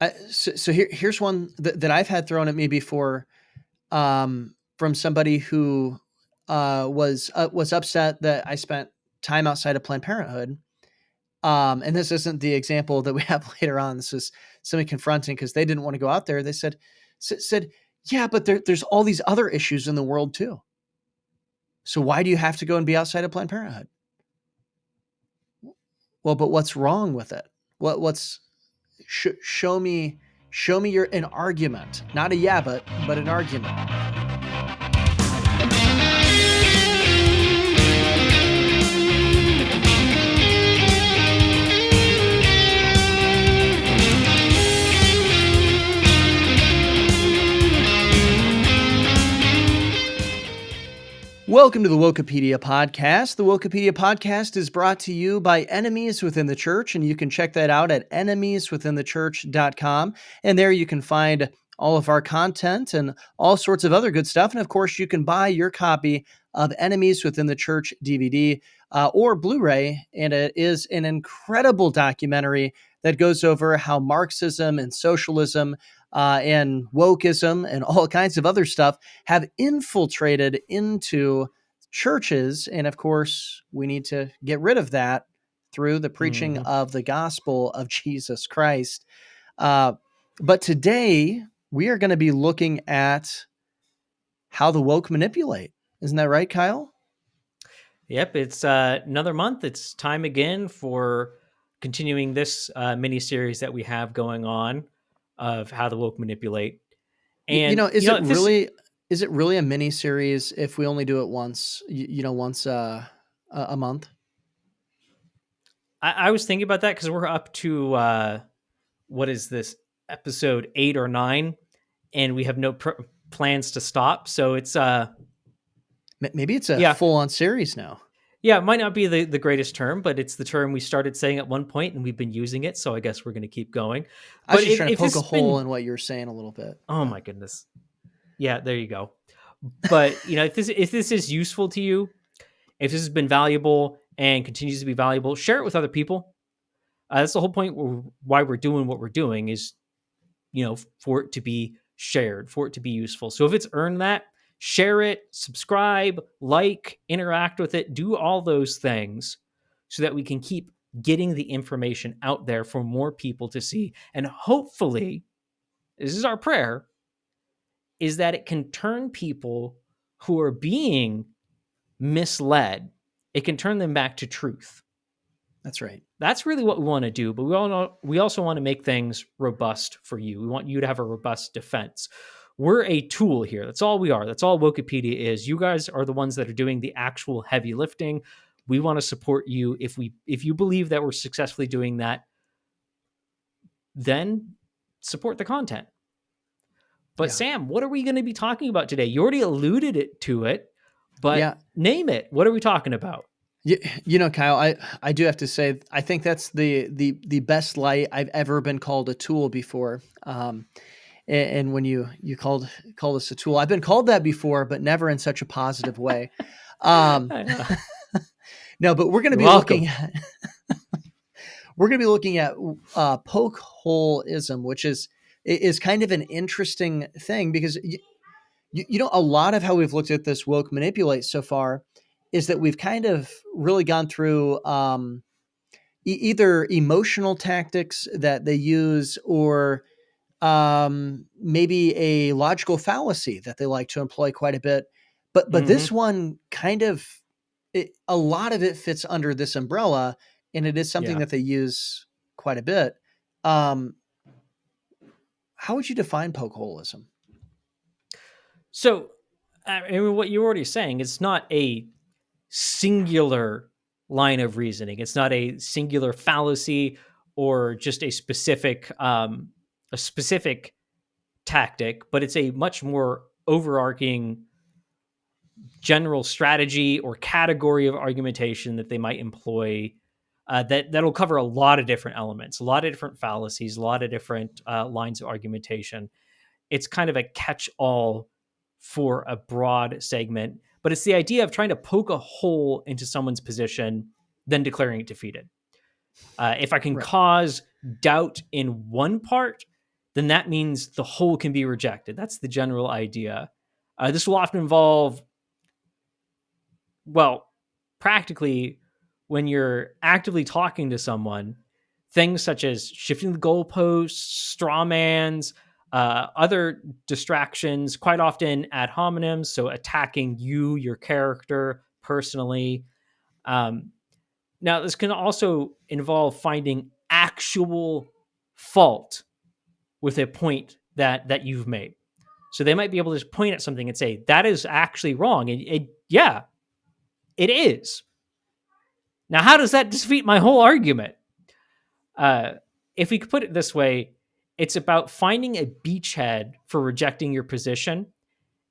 Here's one that I've had thrown at me before, from somebody who was upset that I spent time outside of Planned Parenthood. And this isn't the example that we have later on. This is somebody confronting because they didn't want to go out there. They said, yeah, but there's all these other issues in the world too. So why do you have to go and be outside of Planned Parenthood? Well, but what's wrong with it? Show me an argument, not a yeah, but an argument. Welcome to the Wokepedia podcast. The Wokepedia podcast is brought to you by Enemies Within the Church, and you can check that out at enemieswithinthechurch.com. And there you can find all of our content and all sorts of other good stuff. And of course, you can buy your copy of Enemies Within the Church DVD or Blu-ray. And it is an incredible documentary that goes over how Marxism and socialism and wokeism and all kinds of other stuff have infiltrated into churches. And of course, we need to get rid of that through the preaching of the gospel of Jesus Christ. But today, we are going to be looking at how the woke manipulate. Isn't that right, Kyle? Yep, it's another month. It's time again for continuing this mini-series that we have going on of how the woke manipulate. And is it really a mini series if we only do it once? Once a month. I was thinking about that because we're up to what is this, episode 8 or 9, and we have no plans to stop. So it's maybe it's a full-on series now. Yeah, it might not be the greatest term, but it's the term we started saying at one point, and we've been using it, so I guess we're going to keep going. I was just trying to poke a hole in what you're saying a little bit. Oh, my goodness. Yeah, there you go. But, if this is useful to you, if this has been valuable and continues to be valuable, share it with other people. That's the whole point why we're doing what we're doing is, for it to be shared, for it to be useful. So if it's earned that, share it, subscribe, like, interact with it, do all those things so that we can keep getting the information out there for more people to see. And hopefully, this is our prayer, is that it can turn people who are being misled, it can turn them back to truth. That's right. That's really what we want to do. But we also want to make things robust for you. We want you to have a robust defense. We're a tool here. That's all we are. That's all Wokepedia is. You guys are the ones that are doing the actual heavy lifting. We want to support you. If you believe that we're successfully doing that, then support the content. But Sam, what are we going to be talking about today? You already alluded to it, but name it. What are we talking about? Kyle, I do have to say, I think that's the best light I've ever been called a tool before. And when you called us a tool, I've been called that before, but never in such a positive way. No, but we're going to be looking at Poke-holeism, which is kind of an interesting thing because a lot of how we've looked at this woke manipulate so far is that we've kind of really gone through either emotional tactics that they use or maybe a logical fallacy that they like to employ quite a bit. But this one kind of, a lot of it fits under this umbrella, and it is something that they use quite a bit. How would you define Poke-holeism? So, what you're already saying, it's not a singular line of reasoning. It's not a singular fallacy or just a specific tactic, but it's a much more overarching general strategy or category of argumentation that they might employ that'll cover a lot of different elements, a lot of different fallacies, a lot of different lines of argumentation. It's kind of a catch-all for a broad segment, but it's the idea of trying to poke a hole into someone's position, then declaring it defeated. If I can cause doubt in one part, then that means the whole can be rejected. That's the general idea. This will often involve, well, practically when you're actively talking to someone, things such as shifting the goalposts, straw mans, other distractions, quite often ad hominems, so attacking you, your character, personally. Um, Now, this can also involve finding actual fault with a point that you've made. So they might be able to just point at something and say, that is actually wrong. And yeah, it is. Now, how does that defeat my whole argument? Uh, if we could put it this way, it's about finding a beachhead for rejecting your position.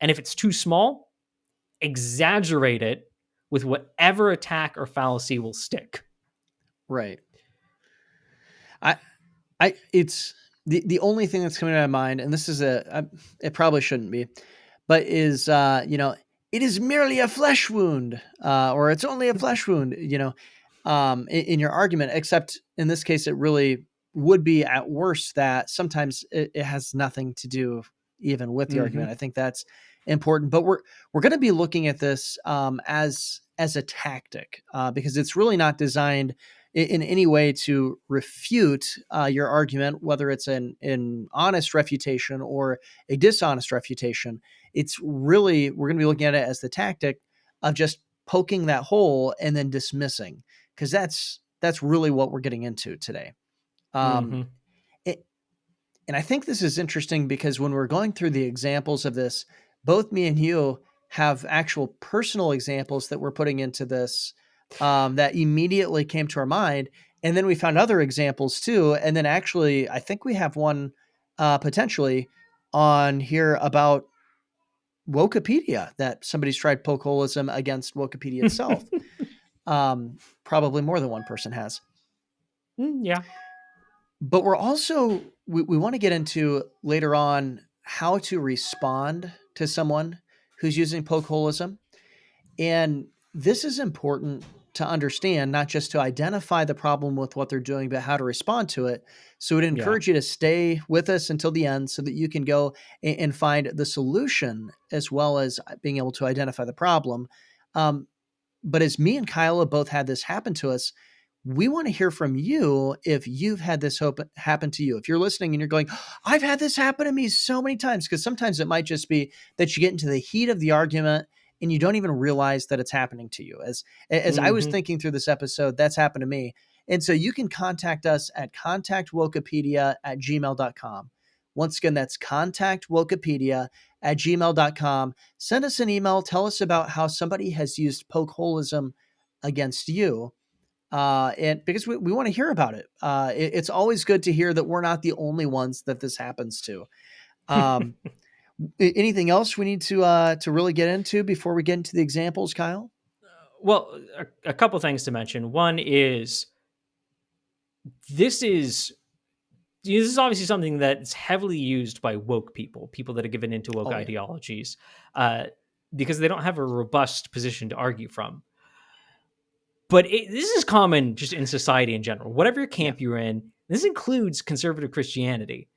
And if it's too small, exaggerate it with whatever attack or fallacy will stick. Right. I it's the only thing that's coming to my mind, and this is it probably shouldn't be, but is it is merely a flesh wound, or it's only a flesh wound, in your argument. Except in this case, it really would be at worst that sometimes it has nothing to do even with the argument. I think that's important, but we're going to be looking at this as a tactic, because it's really not designed in any way to refute your argument, whether it's an honest refutation or a dishonest refutation. It's really, we're going to be looking at it as the tactic of just poking that hole and then dismissing, because that's really what we're getting into today. Um, Mm-hmm. it, and I think this is interesting because when we're going through the examples of this, both me and you have actual personal examples that we're putting into this, that immediately came to our mind. And then we found other examples too. And then actually, I think we have one potentially on here about Wokepedia, that somebody's tried Poke-holeism against Wokepedia itself. Probably more than one person has. Yeah. But we're also, we want to get into later on how to respond to someone who's using Poke-holeism. And this is important to understand, not just to identify the problem with what they're doing, but how to respond to it. So I'd Yeah. encourage you to stay with us until the end so that you can go and find the solution as well as being able to identify the problem. Um, but as me and Kyla both had this happen to us, we want to hear from you if you've had this happen to you. If you're listening and you're going, I've had this happen to me so many times, because sometimes it might just be that you get into the heat of the argument and you don't even realize that it's happening to you. As I was Mm-hmm. thinking through this episode, that's happened to me. And so you can contact us at contactwokepedia@gmail.com. Once again, that's contactwokepedia@gmail.com. Send us an email. Tell us about how somebody has used Poke-holeism against you. And because we want to hear about it. It's always good to hear that we're not the only ones that this happens to. Um, Anything else we need to really get into before we get into the examples, Kyle? Well, a couple things to mention. One is this is this is obviously something that's heavily used by woke people that are given into woke Oh yeah. ideologies, uh, because they don't have a robust position to argue from. But this is common just in society in general. Whatever Yeah. camp you're in, this includes conservative Christianity.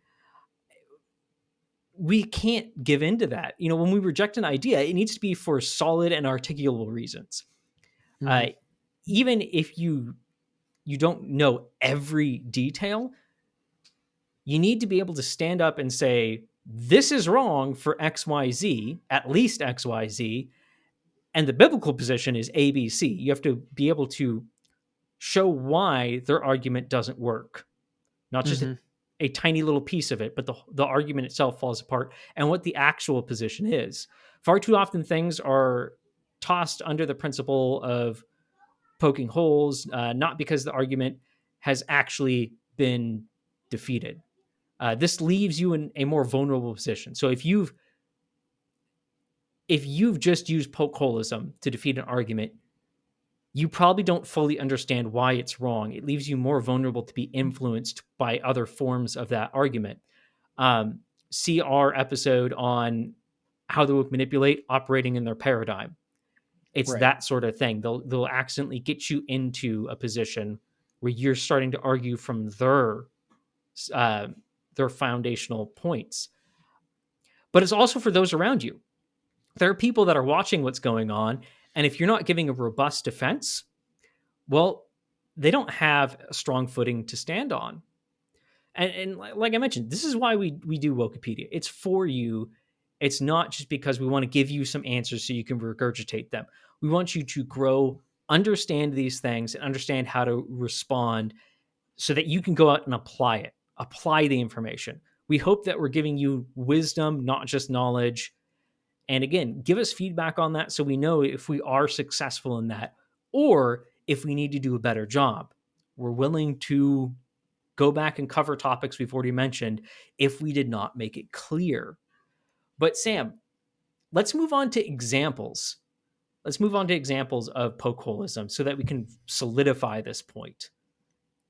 We can't give into that. When we reject an idea, it needs to be for solid and articulable reasons. Uh, Hmm. Even if you don't know every detail, you need to be able to stand up and say, this is wrong for XYZ, at least XYZ, and the biblical position is ABC. You have to be able to show why their argument doesn't work, not just Hmm. a tiny little piece of it, but the argument itself falls apart and what the actual position is. Far too often, things are tossed under the principle of poking holes, not because the argument has actually been defeated. This leaves you in a more vulnerable position. So if you've just used poke-holeism to defeat an argument, you probably don't fully understand why it's wrong. It leaves you more vulnerable to be influenced by other forms of that argument. Um, See our episode on how the woke manipulate operating in their paradigm. It's Right. that sort of thing. They'll accidentally get you into a position where you're starting to argue from their uh, their foundational points. But it's also for those around you. There are people that are watching what's going on, and if you're not giving a robust defense, well, they don't have a strong footing to stand on. And like I mentioned, this is why we do Wokepedia. It's for you. It's not just because we want to give you some answers so you can regurgitate them. We want you to grow, understand these things, and understand how to respond so that you can go out and apply the information. We hope that we're giving you wisdom, not just knowledge. And again, give us feedback on that so we know if we are successful in that or if we need to do a better job. We're willing to go back and cover topics we've already mentioned if we did not make it clear. But Sam, let's move on to examples. Let's move on to examples of poke-holeism so that we can solidify this point.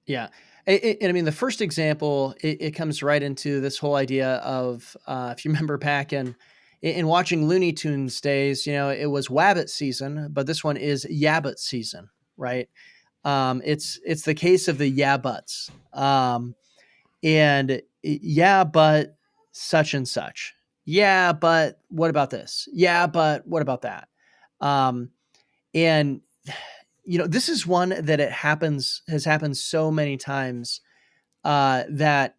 Yeah. And I mean, the first example, it comes right into this whole idea of, if you remember back in watching Looney Tunes days, it was Wabbit season, but this one is Yabbit season, right? It's the case of the yeah buts. And yeah, but such and such. Yeah, but what about this? Yeah, but what about that? And this is one that has happened so many times that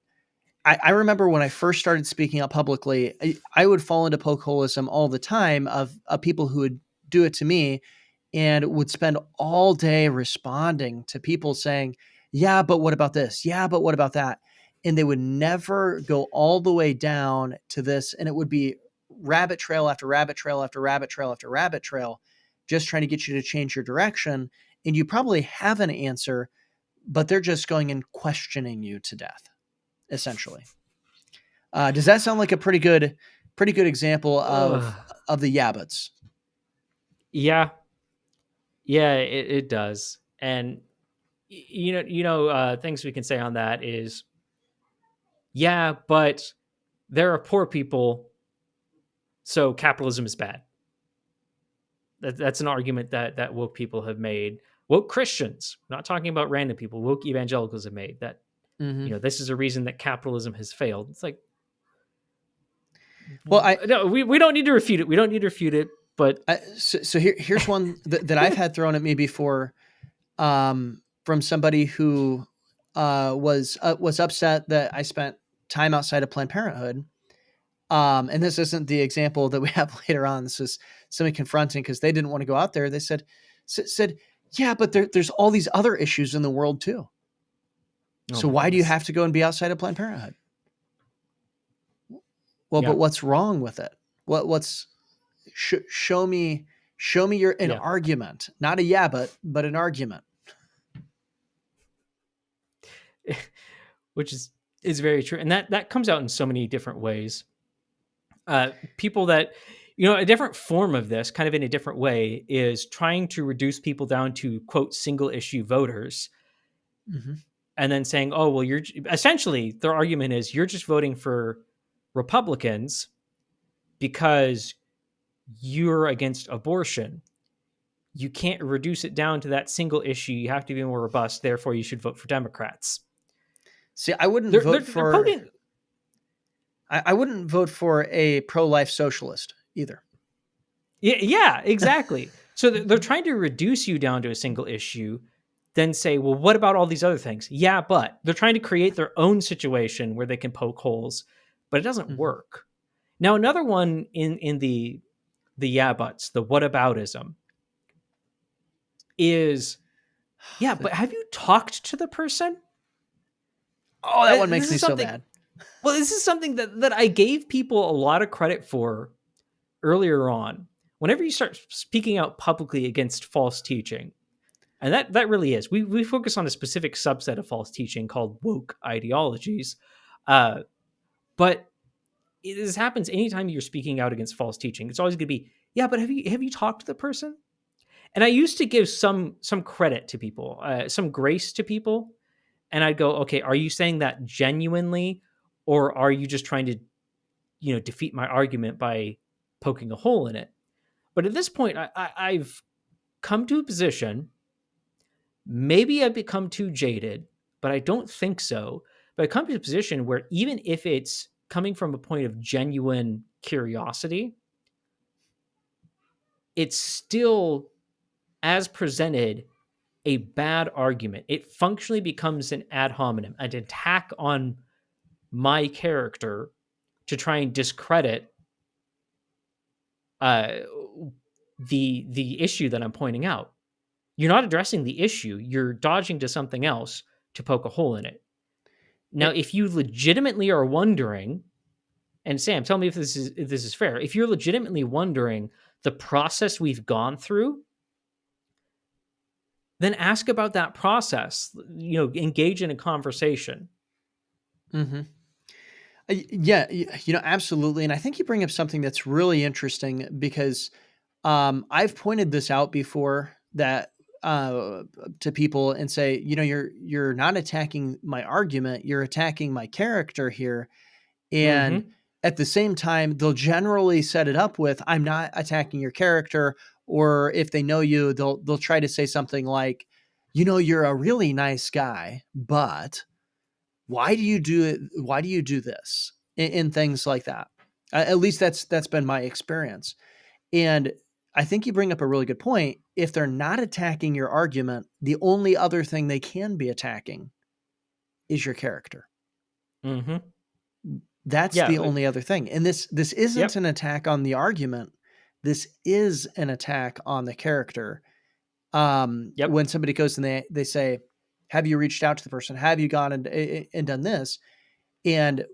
I remember when I first started speaking out publicly, I would fall into poke-holeism all the time of people who would do it to me and would spend all day responding to people saying, yeah, but what about this? Yeah, but what about that? And they would never go all the way down to this. And it would be rabbit trail after rabbit trail after rabbit trail after rabbit trail, just trying to get you to change your direction. And you probably have an answer, but they're just going and questioning you to death, essentially. Does that sound like a pretty good example of the yabbits? Yeah, it does. And things we can say on that is, yeah, but there are poor people, so capitalism is bad. That's an argument that woke people have made. Woke Christians, not talking about random people, woke evangelicals have made that. This is a reason that capitalism has failed. It's like, well, no, we don't need to refute it. We don't need to refute it. But so here's one that I've had thrown at me before, from somebody who was upset that I spent time outside of Planned Parenthood. And this isn't the example that we have later on. This is somebody confronting because they didn't want to go out there. They said, yeah, but there's all these other issues in the world too. So why do you have to go and be outside of Planned Parenthood? Well, but what's wrong with it? What's show me an argument, not a yeah, but an argument. Which is very true. And that comes out in so many different ways. People that, a different form of this, kind of in a different way, is trying to reduce people down to, quote, single issue voters. Mm-hmm. And then saying, oh, well, essentially their argument is you're just voting for Republicans because you're against abortion. You can't reduce it down to that single issue. You have to be more robust. Therefore, you should vote for Democrats. See, I wouldn't vote for. I wouldn't vote for a pro-life socialist either. Yeah, exactly. So they're trying to reduce you down to a single issue, then say, well, what about all these other things? Yeah, but they're trying to create their own situation where they can poke holes, but it doesn't work. Now, another one in the yeah buts, the whataboutism, is, yeah, but have you talked to the person? Oh, that one makes me so mad. Well, this is something that I gave people a lot of credit for earlier on. Whenever you start speaking out publicly against false teaching, and that really is, we focus on a specific subset of false teaching called woke ideologies, but this happens anytime you're speaking out against false teaching. It's always going to be, yeah, but have you talked to the person? And I used to give some credit to people, some grace to people, and I'd go, okay, are you saying that genuinely, or are you just trying to, defeat my argument by poking a hole in it? But at this point, I've come to a position, maybe I've become too jaded, but I don't think so. but it comes to a position where even if it's coming from a point of genuine curiosity, it's still, as presented, a bad argument. It functionally becomes an ad hominem, an attack on my character to try and discredit uh, the issue that I'm pointing out. You're not addressing the issue. You're dodging to something else to poke a hole in it. Now, It, if you legitimately are wondering, and Sam, tell me if this is fair. If you're legitimately wondering the process we've gone through, then ask about that process. Engage in a conversation. mm-hmm. Yeah, absolutely. And I think you bring up something that's really interesting because I've pointed this out before that to people and say, you're not attacking my argument, you're attacking my character here. And Mm-hmm. at the same time, they'll generally set it up with, I'm not attacking your character. Or if they know you, they'll try to say something like, you're a really nice guy, but why do you do it? Why do you do this? In things like that. At least that's been my experience. And I think you bring up a really good point. If they're not attacking your argument, the only other thing they can be attacking is your character. Mm-hmm. That's Yeah. the only other thing. And this isn't Yep. an attack on the argument. This is an attack on the character. Yep. When somebody goes and they say, "Have you reached out to the person? Have you gone and done this?" And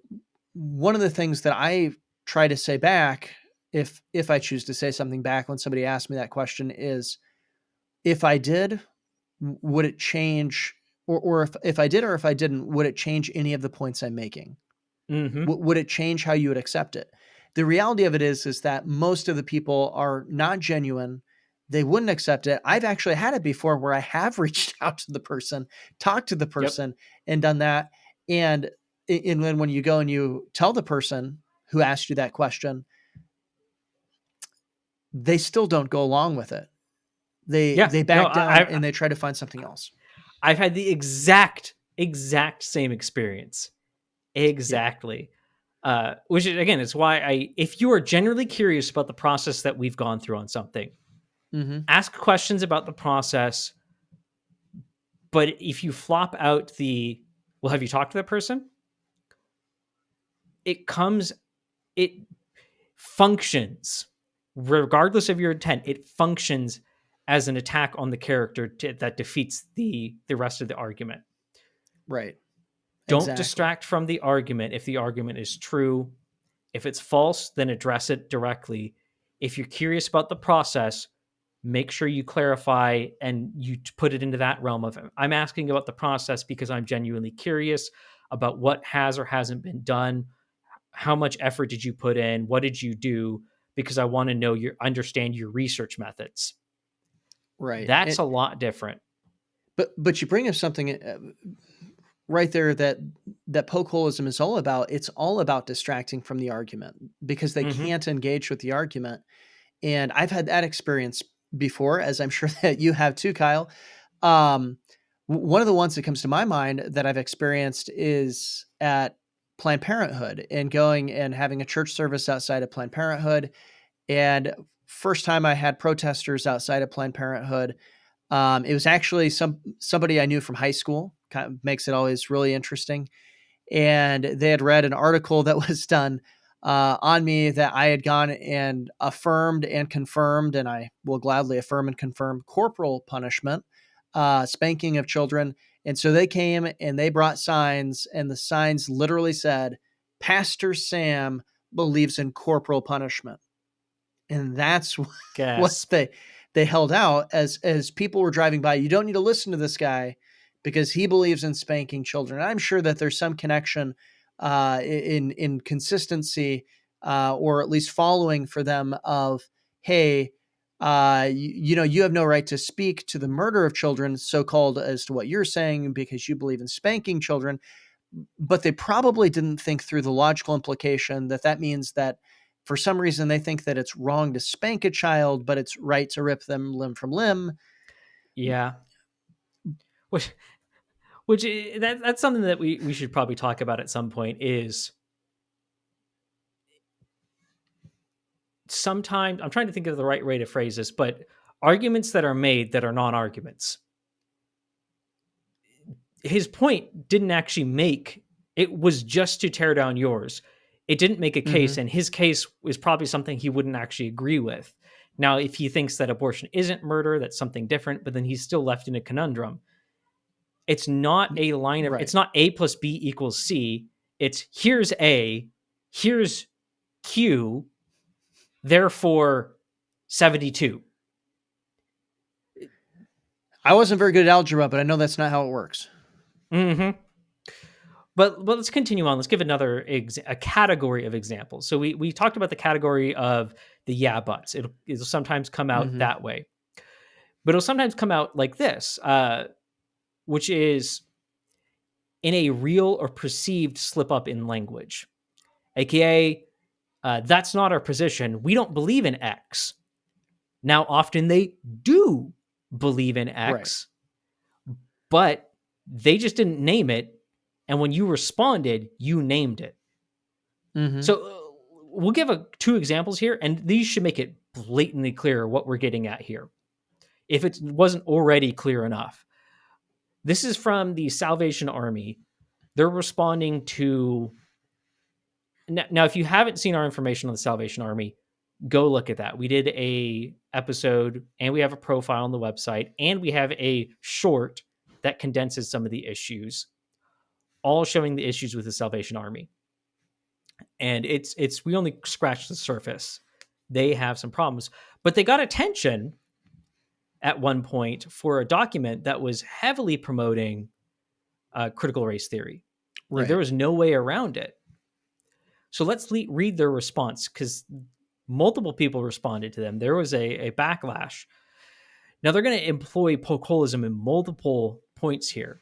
one of the things that I try to say back, if I choose to say something back when somebody asks me that question, is, if I did, would it change, or if I did or if I didn't, would it change any of the points I'm making? Mm-hmm. Would it change how you would accept it? The reality of it is that most of the people are not genuine. They wouldn't accept it. I've actually had it before where I have reached out to the person, talked to the Yep. person, and done that. And then when you go and you tell the person who asked you that question, they still don't go along with it. Yeah. They No, back down and they try to find something else. I've had the exact same experience. Yeah. Exactly. Which is, again, is why if you are generally curious about the process that we've gone through on something, Mm-hmm. ask questions about the process. But if you flop out well, have you talked to that person? It comes, it functions, regardless of your intent, it functions as an attack on the character that defeats the rest of the argument. Right. Don't Exactly. distract from the argument if the argument is true. If it's false, then address it directly. If you're curious about the process, make sure you clarify and you put it into that realm of, I'm asking about the process because I'm genuinely curious about what has or hasn't been done. How much effort did you put in? What did you do? Because I want to know understand your research methods. Right. That's a lot different. But you bring up something right there that poke-holeism is all about. It's all about distracting from the argument because they Mm-hmm. can't engage with the argument. And I've had that experience before, as I'm sure that you have too, Kyle. Um, One of the ones that comes to my mind that I've experienced is at Planned Parenthood and going and having a church service outside of Planned Parenthood. And first time I had protesters outside of Planned Parenthood, it was actually somebody I knew from high school. Kind of makes it always really interesting. And they had read an article that was done on me that I had gone and affirmed and confirmed, and I will gladly affirm and confirm corporal punishment, spanking of children. And so they came and they brought signs, and the signs literally said, "Pastor Sam believes in corporal punishment." And that's what Gasp. they held out as people were driving by. You don't need to listen to this guy because he believes in spanking children. I'm sure that there's some connection in consistency or at least following for them of, hey, you have no right to speak to the murder of children, so called, as to what you're saying because you believe in spanking children. But they probably didn't think through the logical implication that means that for some reason they think that it's wrong to spank a child, but it's right to rip them limb from limb. Yeah. Which Which that's something that we should probably talk about at some point. Is sometimes I'm trying to think of the right way to phrase this, but arguments that are made that are non-arguments. His point didn't actually make it was just to tear down yours. It didn't make a case, Mm-hmm. and his case is probably something he wouldn't actually agree with. Now, if he thinks that abortion isn't murder, that's something different, but then he's still left in a conundrum. It's not a line of, Right. it's not A plus B equals C. It's here's A, here's Q, therefore 72. I wasn't very good at algebra, but I know that's not how it works. Mm-hmm. But let's continue on. Let's give another a category of examples. So we talked about the category of the yeah buts. It'll sometimes come out Mm-hmm. that way, but it'll sometimes come out like this, which is in a real or perceived slip up in language, aka that's not our position. We don't believe in X. Now, often they do believe in Right. X, but they just didn't name it. And when you responded, you named it. Mm-hmm. So we'll give two examples here, and these should make it blatantly clear what we're getting at here, if it wasn't already clear enough. This is from the Salvation Army. They're responding to now. If you haven't seen our information on the Salvation Army, go look at that. We did a episode, and we have a profile on the website, and we have a short that condenses some of the issues, all showing the issues with the Salvation Army. And it's we only scratched the surface. They have some problems, but they got attention at one point for a document that was heavily promoting critical race theory. Like, there Right. was no way around it. So let's read their response, because multiple people responded to them. There was a backlash. Now they're going to employ Poke-holeism in multiple points here.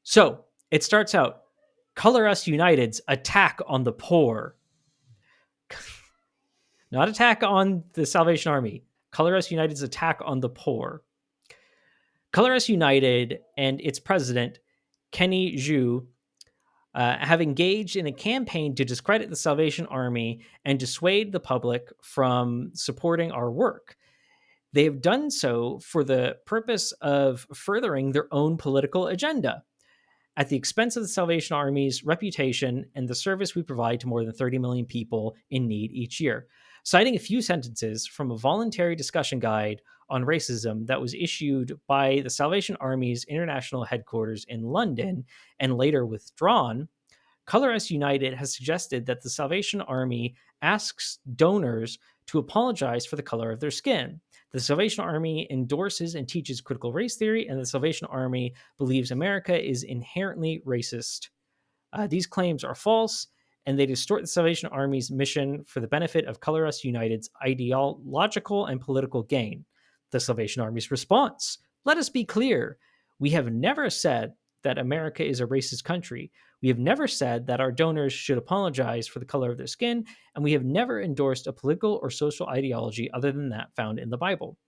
So it starts out, Color Us United's attack on the poor. Not attack on the Salvation Army. Color Us United's attack on the poor. Color Us United and its president, Kenny Zhu, have engaged in a campaign to discredit the Salvation Army and dissuade the public from supporting our work. They have done so for the purpose of furthering their own political agenda at the expense of the Salvation Army's reputation and the service we provide to more than 30 million people in need each year. Citing a few sentences from a voluntary discussion guide on racism that was issued by the Salvation Army's international headquarters in London and later withdrawn, Color Us United has suggested that the Salvation Army asks donors to apologize for the color of their skin. The Salvation Army endorses and teaches critical race theory, and the Salvation Army believes America is inherently racist. These claims are false, and they distort the Salvation Army's mission for the benefit of Color Us United's ideological and political gain. The Salvation Army's response: let us be clear. We have never said that America is a racist country. We have never said that our donors should apologize for the color of their skin, and we have never endorsed a political or social ideology other than that found in the Bible.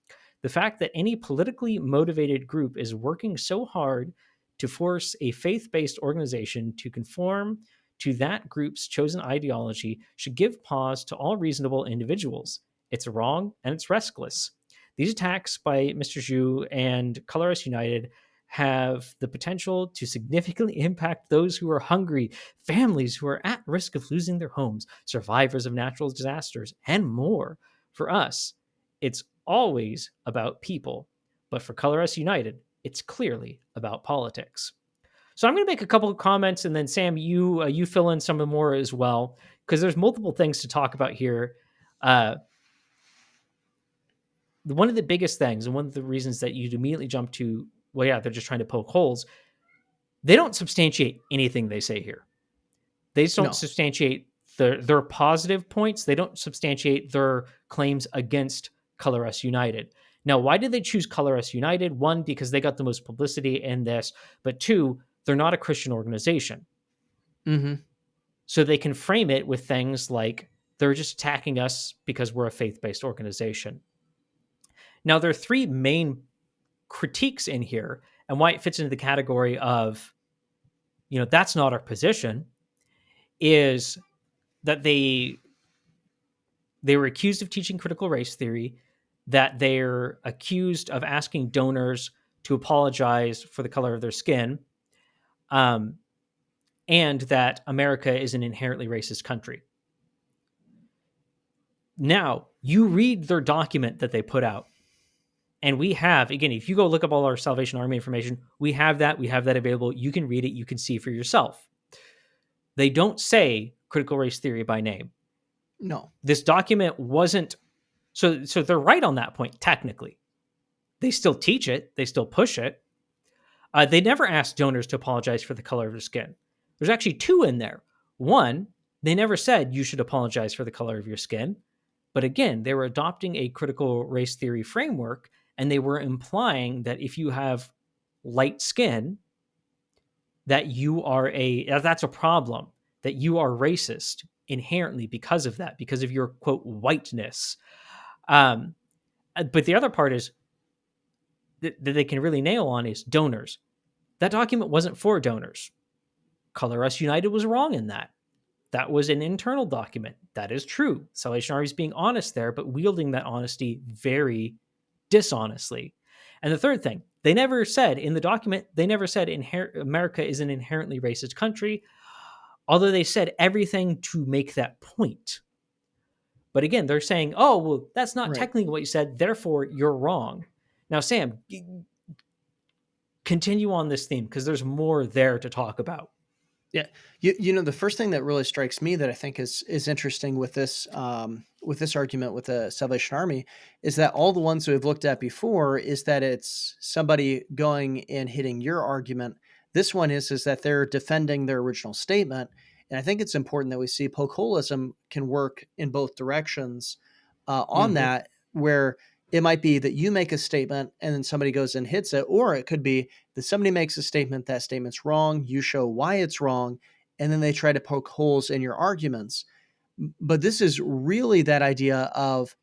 The fact that any politically motivated group is working so hard to force a faith based organization to conform to that group's chosen ideology should give pause to all reasonable individuals. It's wrong and it's restless. These attacks by Mr. Zhu and Color Us United have the potential to significantly impact those who are hungry, families who are at risk of losing their homes, survivors of natural disasters, and more. For us, it's always about people, but for Color Us United, it's clearly about politics. So I'm going to make a couple of comments, and then Sam, you fill in some of more as well, because there's multiple things to talk about here. One of the biggest things, and one of the reasons that you'd immediately jump to, well, yeah, they're just trying to poke holes. They don't substantiate anything they say here. They just don't No. substantiate their positive points. They don't substantiate their claims against Color Us United. Now, why did they choose Color Us United? One, because they got the most publicity in this, but two, they're not a Christian organization. Mm-hmm. So they can frame it with things like they're just attacking us because we're a faith-based organization. Now, there are three main critiques in here, and why it fits into the category of, that's not our position, is that they were accused of teaching critical race theory, that they're accused of asking donors to apologize for the color of their skin, and that America is an inherently racist country. Now, you read their document that they put out, and we have, again, if you go look up all our Salvation Army information, we have that available. You can read it, you can see for yourself. They don't say critical race theory by name. No. This document wasn't, so they're right on that point, technically. They still teach it, they still push it. They never asked donors to apologize for the color of their skin. There's actually two in there. One, they never said you should apologize for the color of your skin. But again, they were adopting a critical race theory framework, and they were implying that if you have light skin, that that's a problem, that you are racist inherently because of that, because of your, quote, whiteness. But the other part is that they can really nail on is donors. That document wasn't for donors. Color Us United was wrong in that. That was an internal document. That is true. Salvation Army is being honest there, but wielding that honesty very dishonestly. And the third thing, they never said in the document, America is an inherently racist country, although they said everything to make that point. But again, they're saying, oh, well, that's not technically what you said, therefore you're wrong. Now, Sam, continue on this theme, because there's more there to talk about. Yeah. The first thing that really strikes me that I think is interesting with this argument with the Salvation Army is that all the ones we've looked at before is that it's somebody going and hitting your argument. This one is that they're defending their original statement. And I think it's important that we see Poke-holeism can work in both directions on that, where it might be that you make a statement and then somebody goes and hits it, or it could be that somebody makes a statement, that statement's wrong, you show why it's wrong, and then they try to poke holes in your arguments. But this is really that idea of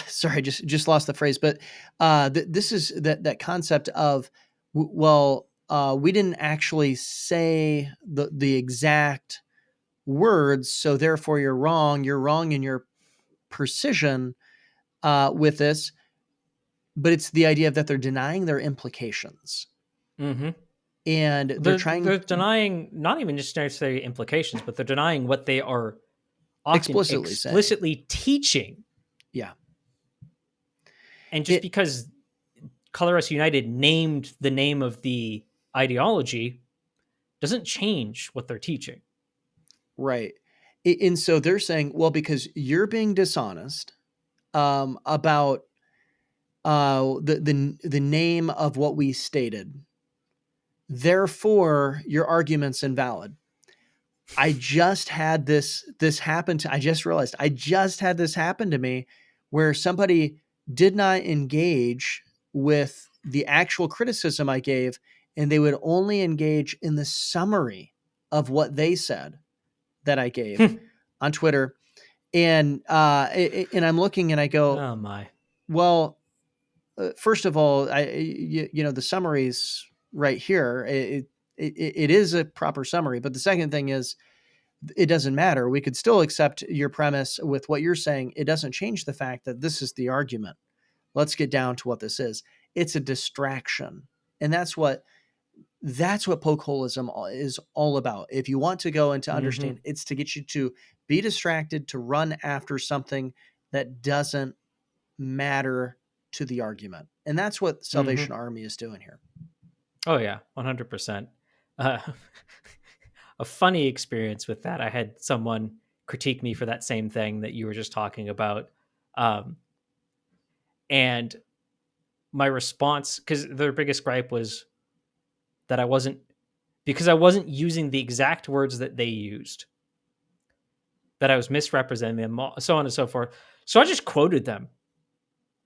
sorry, just lost the phrase, but this is that concept of, we didn't actually say the exact words, so therefore you're wrong in your precision with this, but it's the idea that they're denying their implications. And they're denying not even just necessarily implications, but they're denying what they are often explicitly teaching. Yeah. And just because Color Us United named the name of the ideology doesn't change what they're teaching. Right. And so they're saying, well, because you're being dishonest about the name of what we stated, therefore your argument's invalid. I just had this happen to, I just realized I just had this happen to me where somebody did not engage with the actual criticism I gave, and they would only engage in the summary of what they said that I gave on Twitter. And I'm looking and I go, oh my, well, first of all, the summary's right here. It is a proper summary, but the second thing is, it doesn't matter. We could still accept your premise with what you're saying. It doesn't change the fact that this is the argument. Let's get down to what this is. It's a distraction. And that's what Poke-holeism is all about. If you want to go and to understand, it's to get you to be distracted, to run after something that doesn't matter to the argument. And that's what Salvation Army is doing here. Oh yeah, 100%. A funny experience with that. I had someone critique me for that same thing that you were just talking about. And my response, because their biggest gripe was that I wasn't using the exact words that they used, that I was misrepresenting them, so on and so forth. So I just quoted them.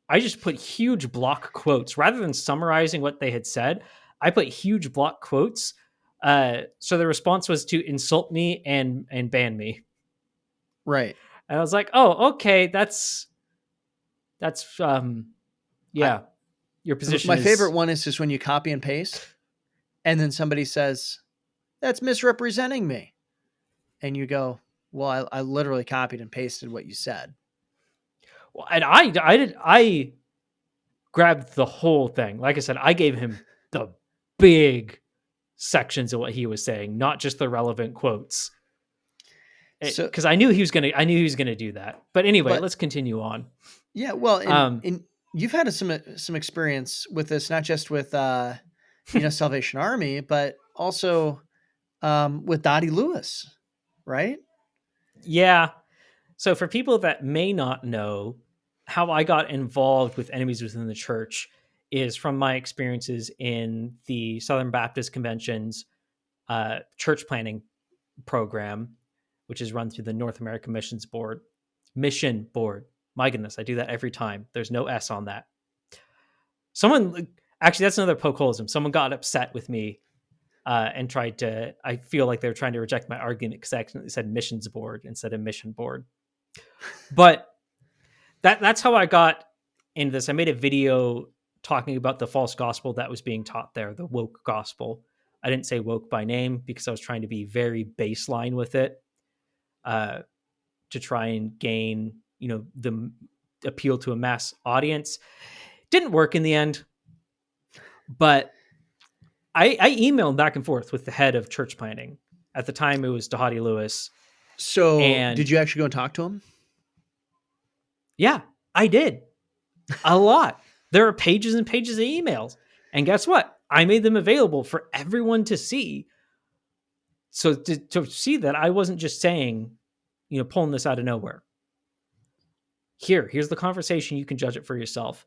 I just put huge block quotes rather than summarizing what they had said. I put huge block quotes. So the response was to insult me and ban me. Right. And I was like, oh, okay, that's Yeah. Your position My favorite is one is just when you copy and paste, and then somebody says, "That's misrepresenting me," and you go, "Well, I literally copied and pasted what you said." well, and I grabbed the whole thing. Like I said, I gave him the big sections of what he was saying, not just the relevant quotes. So, Because I knew he was gonna do that. But anyway, but let's continue on. yeah, well, Um, and you've had some experience with this, not just with Salvation Army, but also with Dottie Lewis, right? yeah. So for people that may not know, how I got involved with enemies within the church is from my experiences in the Southern Baptist Convention's church planning program, which is run through the North American Mission Board. My goodness, I do that every time. There's no S on that. Someone actually, that's another Poke-holeism. Someone got upset with me and tried to. I feel like they were trying to reject my argument because I accidentally said missions board instead of mission board. But that's how I got into this. I made a video talking about the false gospel that was being taught there, the woke gospel. I didn't say woke by name because I was trying to be very baseline with it, to try and gain, the appeal to a mass audience. Didn't work in the end, but I emailed back and forth with the head of church planning. At the time, it was Dottie Lewis. So, And did you actually go and talk to him? yeah, I did a lot. There are pages and pages of emails. And guess what? I made them available for everyone to see. So to see that I wasn't just saying, pulling this out of nowhere. Here's the conversation. You can judge it for yourself.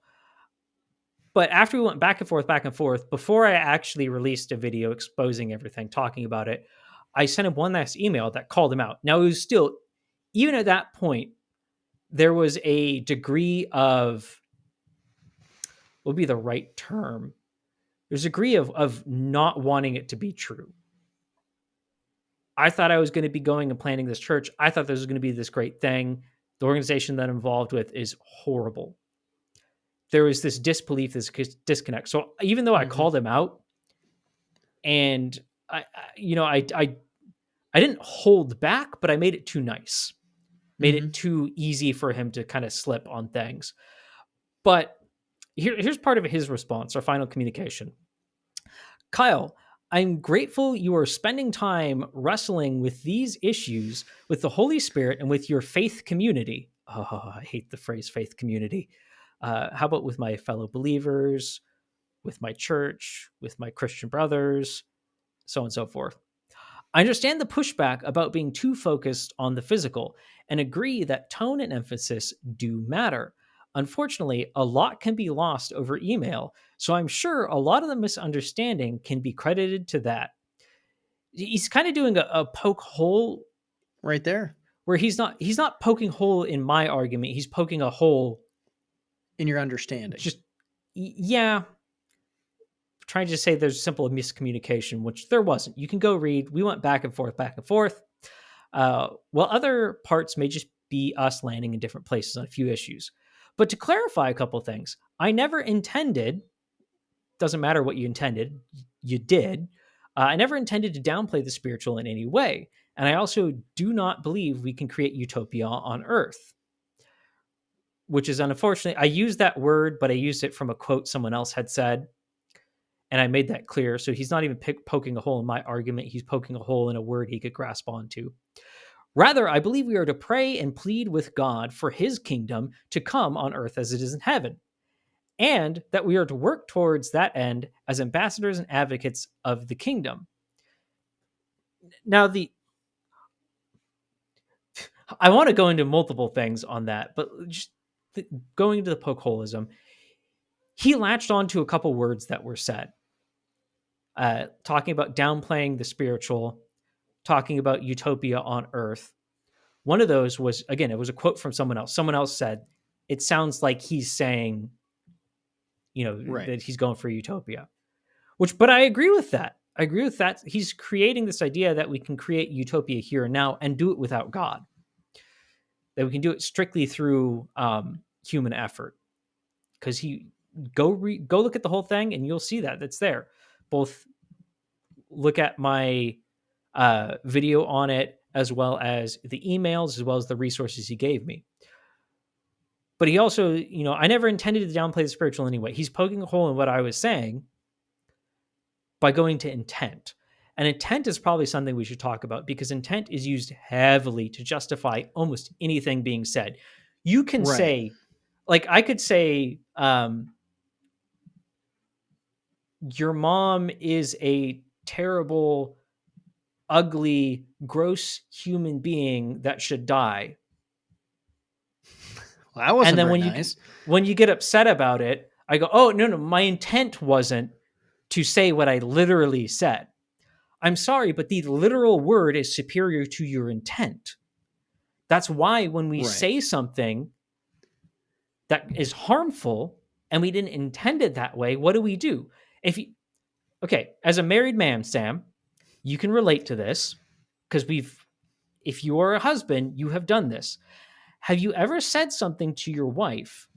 But after we went back and forth, before I actually released a video exposing everything, talking about it, I sent him one last email that called him out. Now, it was still, even at that point, there was a degree of, what would be the right term? There's a degree of not wanting it to be true. I thought I was going to be going and planning this church. I thought this was going to be this great thing. The organization that I'm involved with is horrible. There was this disbelief, this disconnect. So even though I called him out, and I didn't hold back, but I made it too nice, made it too easy for him to kind of slip on things. But here's part of his response, our final communication. Kyle, I'm grateful you are spending time wrestling with these issues with the Holy Spirit and with your faith community. Oh, I hate the phrase faith community. How about with my fellow believers, with my church, with my Christian brothers, so on and so forth. I understand the pushback about being too focused on the physical and agree that tone and emphasis do matter. Unfortunately, a lot can be lost over email, so I'm sure a lot of the misunderstanding can be credited to that. He's kind of doing a poke hole right there where he's not poking hole in my argument. He's poking a hole in your understanding. Just, yeah, trying to say there's simple miscommunication, which there wasn't. You can go read. We went back and forth, while other parts may just be us landing in different places on a few issues. But to clarify a couple things, I never intended, doesn't matter what you intended, you did. I never intended to downplay the spiritual in any way. And I also do not believe we can create utopia on earth, which is unfortunate. I used that word, but I used it from a quote someone else had said. And I made that clear. So he's not even poking a hole in my argument. He's poking a hole in a word he could grasp onto. Rather, I believe we are to pray and plead with God for his kingdom to come on earth as it is in heaven, and that we are to work towards that end as ambassadors and advocates of the kingdom. Now, I want to go into multiple things on that, but just going into the Poke-holeism, he latched onto a couple words that were said. Talking about downplaying the spiritual, talking about utopia on earth. One of those was, again, it was a quote from someone else. Someone else said, it sounds like he's saying, Right. that he's going for utopia, but I agree with that. I agree with that. He's creating this idea that we can create utopia here and now and do it without God, that we can do it strictly through human effort. Because go look at the whole thing, and you'll see that it's there. Both look at my video on it, as well as the emails, as well as the resources he gave me. But he also, I never intended to downplay the spiritual anyway. He's poking a hole in what I was saying by going to intent. And intent is probably something we should talk about, because intent is used heavily to justify almost anything being said. You can say, like, I could say, your mom is a terrible, ugly, gross human being that should die. Well, that wasn't And then very nice. when you get upset about it, I go, oh, no, my intent wasn't to say what I literally said. I'm sorry, but the literal word is superior to your intent. That's why when we say something that is harmful and we didn't intend it that way, what do? Okay, as a married man, Sam, you can relate to this, because if you are a husband, you have done this. Have you ever said something to your wife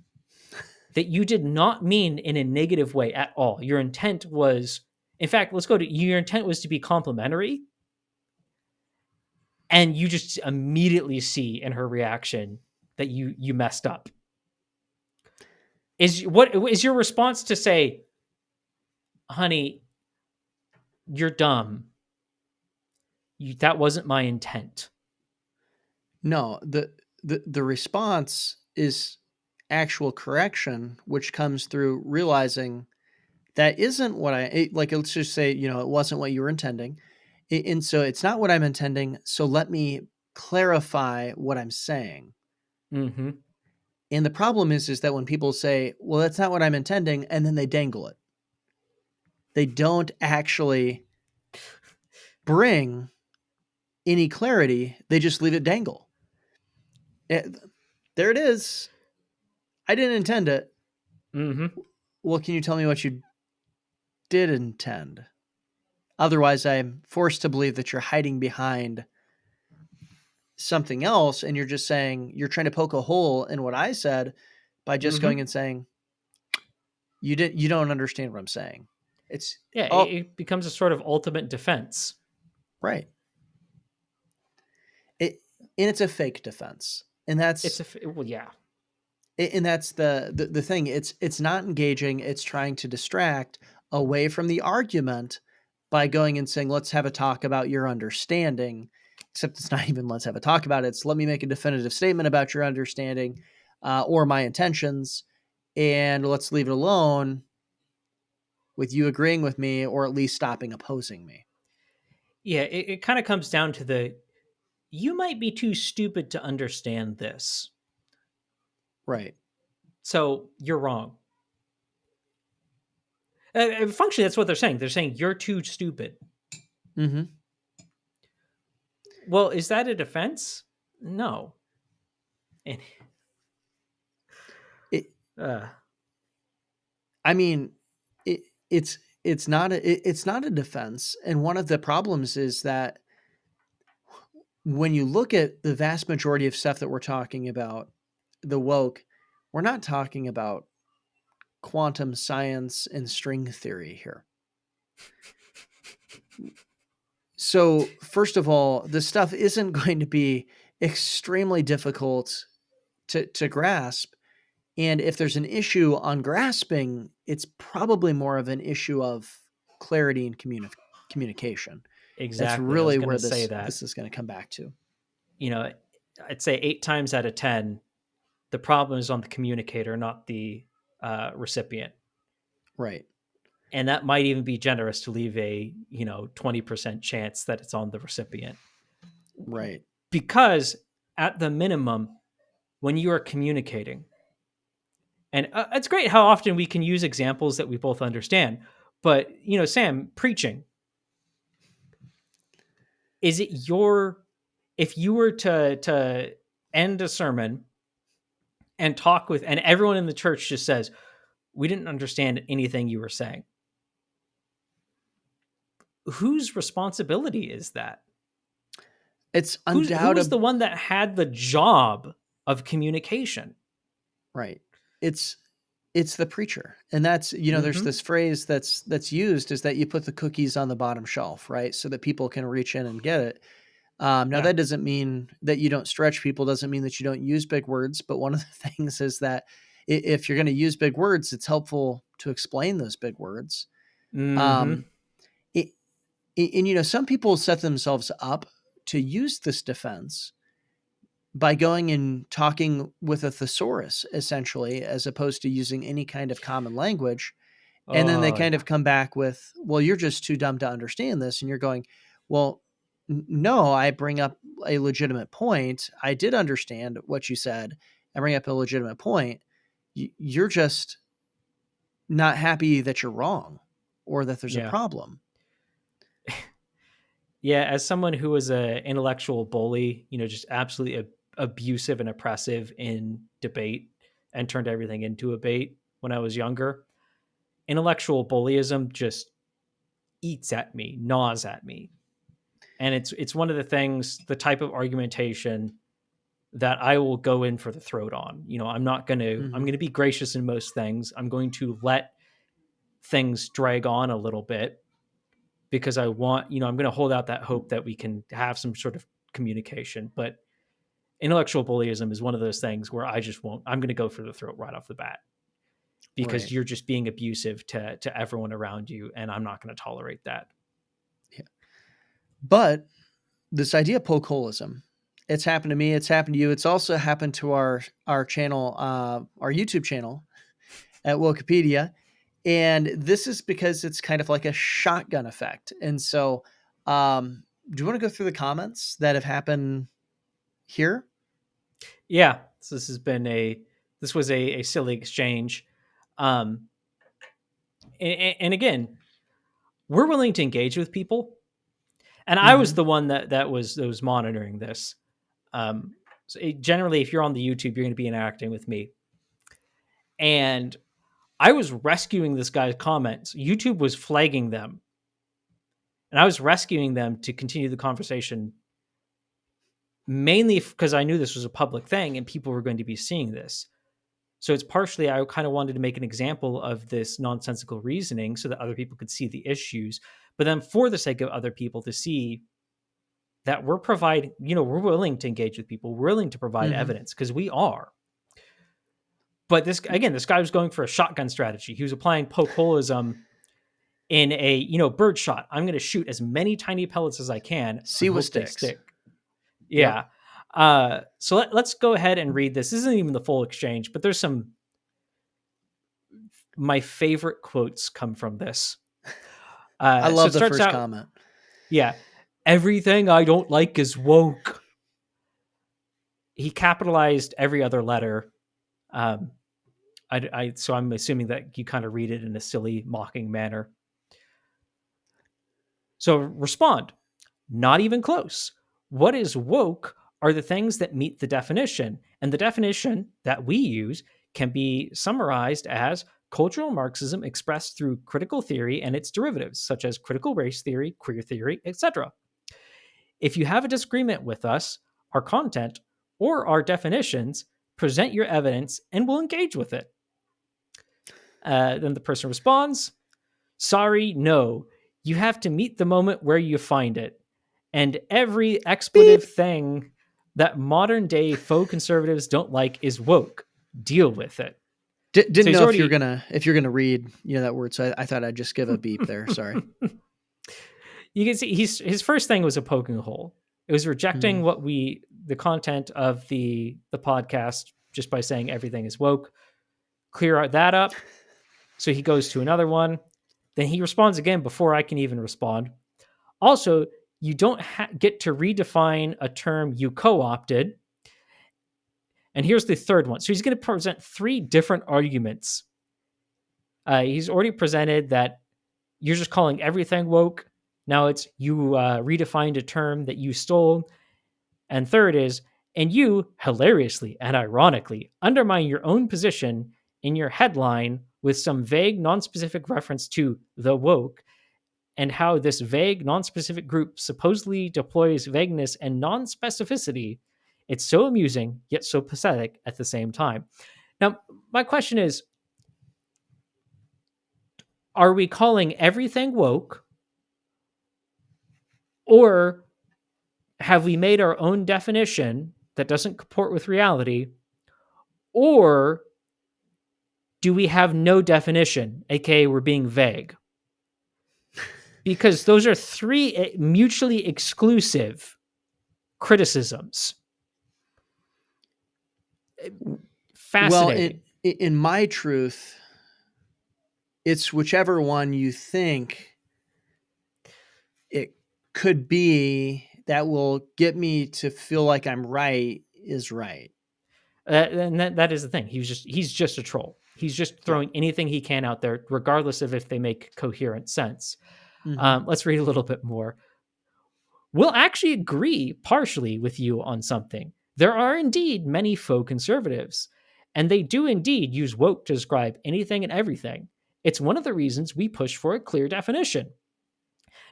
that you did not mean in a negative way at all? Your intent was, in fact, your intent was to be complimentary, and you just immediately see in her reaction that you messed up. Is your response to say, honey, you're dumb? That wasn't my intent. No, the response is actual correction, which comes through realizing that isn't what like. Let's just say, it wasn't what you were intending. And so it's not what I'm intending. So let me clarify what I'm saying. Mm-hmm. And the problem is that when people say, well, that's not what I'm intending, and then they dangle it, they don't actually bring any clarity. They just leave it dangle. There it is. I didn't intend it. Mm-hmm. Well, can you tell me what you did intend? Otherwise, I'm forced to believe that you're hiding behind something else, and you're just saying, you're trying to poke a hole in what I said by just Mm-hmm. going and saying, you don't understand what I'm saying. It's it becomes a sort of ultimate defense. Right. And it's a fake defense, and that's yeah. And that's the thing. It's not engaging. It's trying to distract away from the argument by going and saying, let's have a talk about your understanding. Except it's not even let's have a talk about it. It's let me make a definitive statement about your understanding or my intentions, and let's leave it alone with you agreeing with me, or at least stopping opposing me. Yeah, it kind of comes down to you might be too stupid to understand this. Right. So you're wrong. Functionally, that's what they're saying. They're saying you're too stupid. Mm-hmm. Well, is that a defense? No. And I mean, it's not a defense, and one of the problems is that when you look at the vast majority of stuff that we're talking about, the woke, we're not talking about quantum science and string theory here. So, first of all, this stuff isn't going to be extremely difficult to grasp. And if there's an issue on grasping, it's probably more of an issue of clarity and communication. That's exactly. I was really going where to say that. this is going to come back to. I'd say 8 times out of 10, the problem is on the communicator, not the recipient. Right. And that might even be generous to leave a 20% chance that it's on the recipient. Right. Because at the minimum, when you are communicating, and it's great how often we can use examples that we both understand, but Sam, preaching, is it if you were to end a sermon and talk with, and everyone in the church just says, we didn't understand anything you were saying, whose responsibility is that? It's Who was the one that had the job of communication? Right. It's It's the preacher. And that's, there's Mm-hmm. this phrase that's used, is that you put the cookies on the bottom shelf, right? So that people can reach in and get it. Now Yeah. that doesn't mean that you don't stretch people, doesn't mean that you don't use big words. But one of the things is that if you're going to use big words, it's helpful to explain those big words. Mm-hmm. Um, it, and, some people set themselves up to use this defense by going and talking with a thesaurus, essentially, as opposed to using any kind of common language. And then they Oh kind yeah. of come back with, well, you're just too dumb to understand this. And you're going, well, no, I bring up a legitimate point. I did understand what you said. I bring up a legitimate point. You're just not happy that you're wrong or that there's a Yeah. problem. Yeah, as someone who was a intellectual bully, just absolutely abusive and oppressive in debate and turned everything into a bait when I was younger, intellectual bullyism just eats at me, gnaws at me. And it's one of the things, the type of argumentation that I will go in for the throat on. I'm Mm-hmm. going to be gracious in most things. I'm going to let things drag on a little bit because I want, I'm going to hold out that hope that we can have some sort of communication. But intellectual bullyism is one of those things where I just won't, I'm going to go for the throat right off the bat because Right. you're just being abusive to everyone around you. And I'm not going to tolerate that. Yeah. But this idea of poke-holeism, it's happened to me. It's happened to you. It's also happened to our channel, our YouTube channel at Wokepedia. And this is because it's kind of like a shotgun effect. And so, do you want to go through the comments that have happened here? Yeah. So this was a silly exchange. Um, and again, we're willing to engage with people. And I was Mm-hmm. the one that was monitoring this. So generally, if you're on the YouTube, you're going to be interacting with me. And I was rescuing this guy's comments. YouTube was flagging them, and I was rescuing them to continue the conversation, mainly because I knew this was a public thing and people were going to be seeing this. So it's partially I kind of wanted to make an example of this nonsensical reasoning so that other people could see the issues, but then for the sake of other people to see that we're providing, we're willing to engage with people, we're willing to provide Mm-hmm. evidence because we are. But this guy was going for a shotgun strategy. He was applying Poke-holeism in a, bird shot. I'm going to shoot as many tiny pellets as I can See and what hope they sticks. stick. Yep. Yeah. So let's go ahead and read this. This isn't even the full exchange, but there's my favorite quotes come from this. I So love it the starts first out, comment. yeah, everything I don't like is woke. He capitalized every other letter. Um, so I'm assuming that you kind of read it in a silly, mocking manner. So respond. Not even close. What is woke are the things that meet the definition. And the definition that we use can be summarized as cultural Marxism expressed through critical theory and its derivatives, such as critical race theory, queer theory, etc. If you have a disagreement with us, our content, or our definitions, present your evidence and we'll engage with it. Then the person responds, sorry, no. You have to meet the moment where you find it. And every expletive Beep. thing that modern day faux conservatives don't like is woke. Deal with it. So Didn't he's know already. if you're gonna read that word, so I thought I'd just give a beep there. Sorry. You can see his first thing was a poking hole. It was rejecting Mm-hmm. the content of the podcast just by saying everything is woke. Clear that up. So he goes to another one. Then he responds again before I can even respond. Also, you don't get to redefine a term you co-opted. And here's the third one. So he's going to present three different arguments. He's already presented that you're just calling everything woke. Now it's you redefined a term that you stole. And third is, and you hilariously and ironically undermine your own position in your headline with some vague, non-specific reference to the woke and how this vague, non-specific group supposedly deploys vagueness and non-specificity. It's so amusing, yet so pathetic at the same time. Now, my question is, Are we calling everything woke, or have we made our own definition that doesn't comport with reality, or do we have no definition, aka we're being vague? Because those are three mutually exclusive criticisms. Fascinating. Well, in my truth, it's whichever one you think it could be that will get me to feel like I'm right is right. And that is the thing. He's just a troll. He's just Yeah. throwing anything he can out there, regardless of if they make coherent sense. Mhm. Let's read a little bit more. We'll actually agree partially with you on something. There are indeed many faux conservatives, and they do indeed use woke to describe anything and everything. It's one of the reasons we push for a clear definition.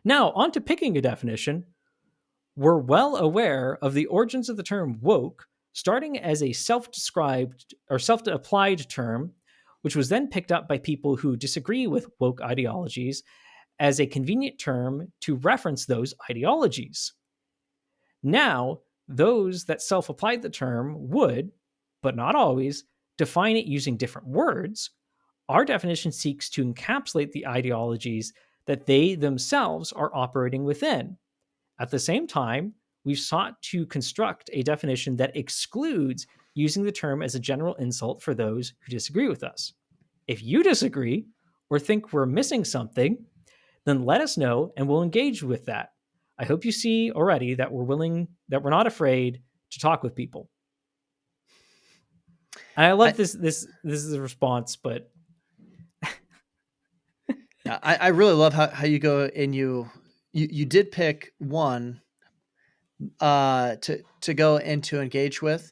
Now, on to picking a definition. We're well aware of the origins of the term woke, starting as a self described or self applied term, which was then picked up by people who disagree with woke ideologies as a convenient term to reference those ideologies. Now, those that self applied the term would, but not always, define it using different words. Our definition seeks to encapsulate the ideologies that they themselves are operating within. At the same time, we've sought to construct a definition that excludes using the term as a general insult for those who disagree with us. If you disagree or think we're missing something, then let us know and we'll engage with that. I hope you see already that we're not afraid to talk with people. And I love I this is a response, but I really love how you go and you did pick one to go and to engage with,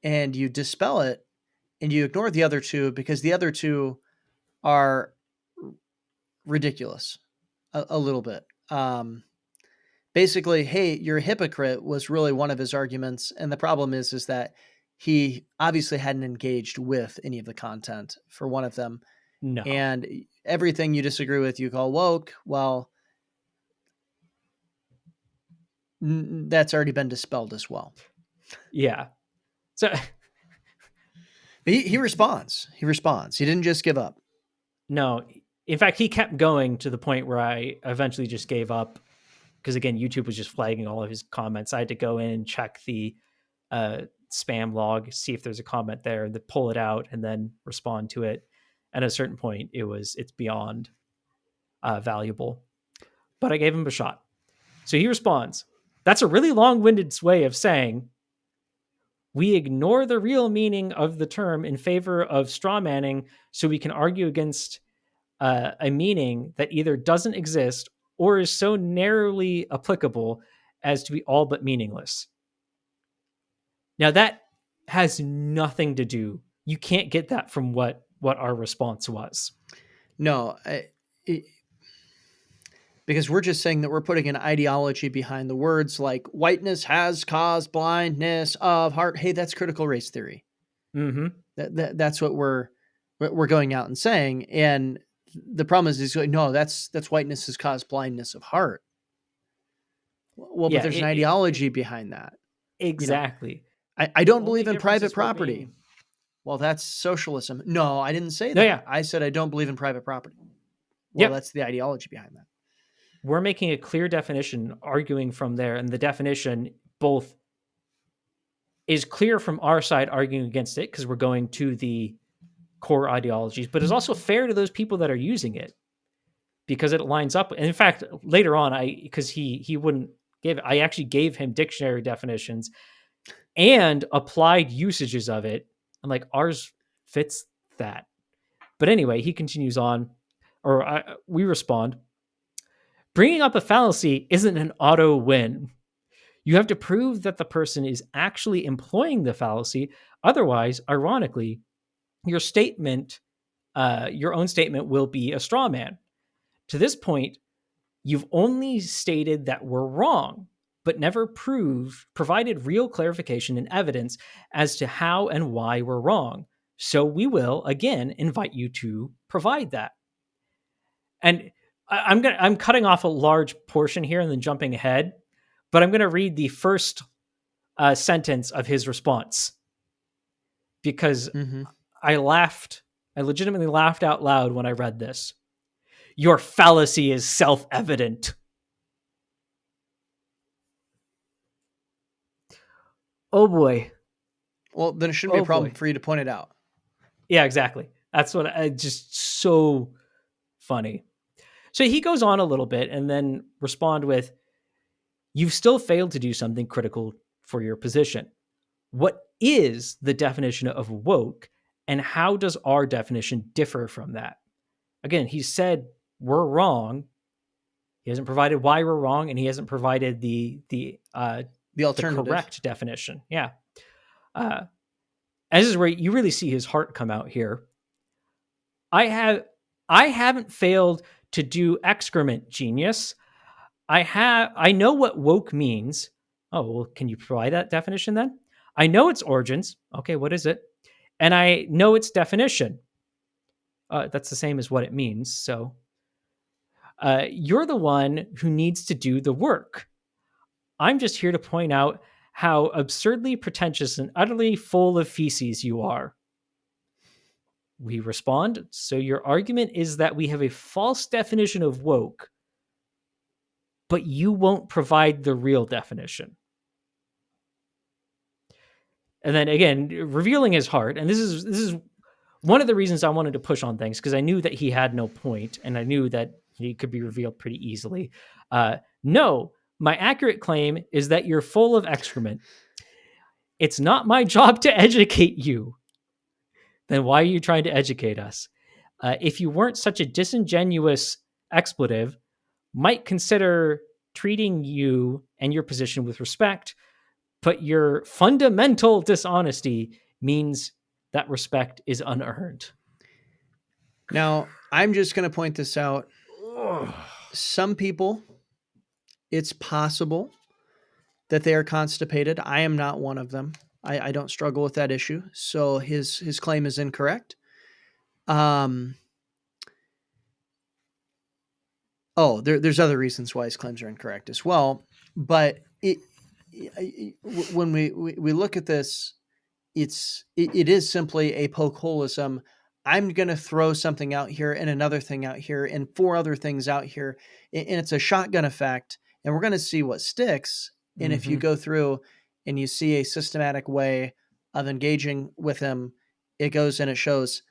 and you dispel it and you ignore the other two because the other two are ridiculous a little bit. Basically, hey, you're a hypocrite was really one of his arguments, and the problem is that he obviously hadn't engaged with any of the content for one of them, no. and everything you disagree with you call woke. Well, that's already been dispelled as well. Yeah. So He responds. He responds. He didn't just give up. no, in fact, he kept going to the point where I eventually just gave up because again, YouTube was just flagging all of his comments. I had to go in and check the spam log, see if there's a comment there, and then pull it out and then respond to it. And at a certain point, it's beyond valuable. But I gave him a shot. So he responds. That's a really long-winded way of saying we ignore the real meaning of the term in favor of straw manning, so we can argue against a meaning that either doesn't exist or is so narrowly applicable as to be all but meaningless. Now that has nothing to do. You can't get that from what our response was. No, because we're just saying that we're putting an ideology behind the words like whiteness has caused blindness of heart. Hey, that's critical race theory. Mm-hmm. That's what we're going out and saying. And the problem is going, no, that's whiteness has caused blindness of heart. Well, but Yeah, there's an ideology behind that. exactly. I don't Only believe in difference private is we're property. being... Well, that's socialism. No, I didn't say No, that. yeah. I said I don't believe in private property. Well, Yep. that's the ideology behind that. We're making a clear definition, arguing from there, and the definition both is clear from our side arguing against it because we're going to the core ideologies, but is also fair to those people that are using it because it lines up. And in fact, later on, because he wouldn't give it, I actually gave him dictionary definitions and applied usages of it. I'm like, ours fits that. But anyway, he continues on, or we respond. Bringing up a fallacy isn't an auto win. You have to prove that the person is actually employing the fallacy. Otherwise, ironically, your statement, your own statement will be a straw man. To this point, you've only stated that we're wrong, but never provided real clarification and evidence as to how and why we're wrong. So we will, again, invite you to provide that. And I'm cutting off a large portion here and then jumping ahead, but I'm going to read the first sentence of his response because Mm-hmm. I laughed. I legitimately laughed out loud when I read this. Your fallacy is self-evident. Oh boy. Well, then it shouldn't be a Oh problem boy. for you to point it out. Yeah, exactly. That's what I just so funny. So he goes on a little bit and then respond with, you've still failed to do something critical for your position. What is the definition of woke, and how does our definition differ from that? Again, he said we're wrong. He hasn't provided why we're wrong, and he hasn't provided the alternative. correct definition. Yeah. Uh, as is where you really see his heart come out here. I haven't failed to do excrement, genius. I know what woke means. Oh, well, can you provide that definition then? I know its origins. Okay, what is it? And I know its definition. That's the same as what it means. So you're the one who needs to do the work. I'm just here to point out how absurdly pretentious and utterly full of feces you are. We respond, so your argument is that we have a false definition of woke, but you won't provide the real definition. And then again, revealing his heart, and this is one of the reasons I wanted to push on things, because I knew that he had no point, and I knew that he could be revealed pretty easily. No, my accurate claim is that you're full of excrement. It's not my job to educate you. Then why are you trying to educate us? If you weren't such a disingenuous expletive, might consider treating you and your position with respect, but your fundamental dishonesty means that respect is unearned. Now, I'm just going to point this out. Some people, it's possible that they are constipated. I am not one of them. I don't struggle with that issue. So his claim is incorrect. There's other reasons why his claims are incorrect as well. But when we look at this, it is simply a poke-holeism. I'm going to throw something out here and another thing out here and four other things out here. And it's a shotgun effect. And we're going to see what sticks. And if you go through and you see a systematic way of engaging with him, it goes and it shows,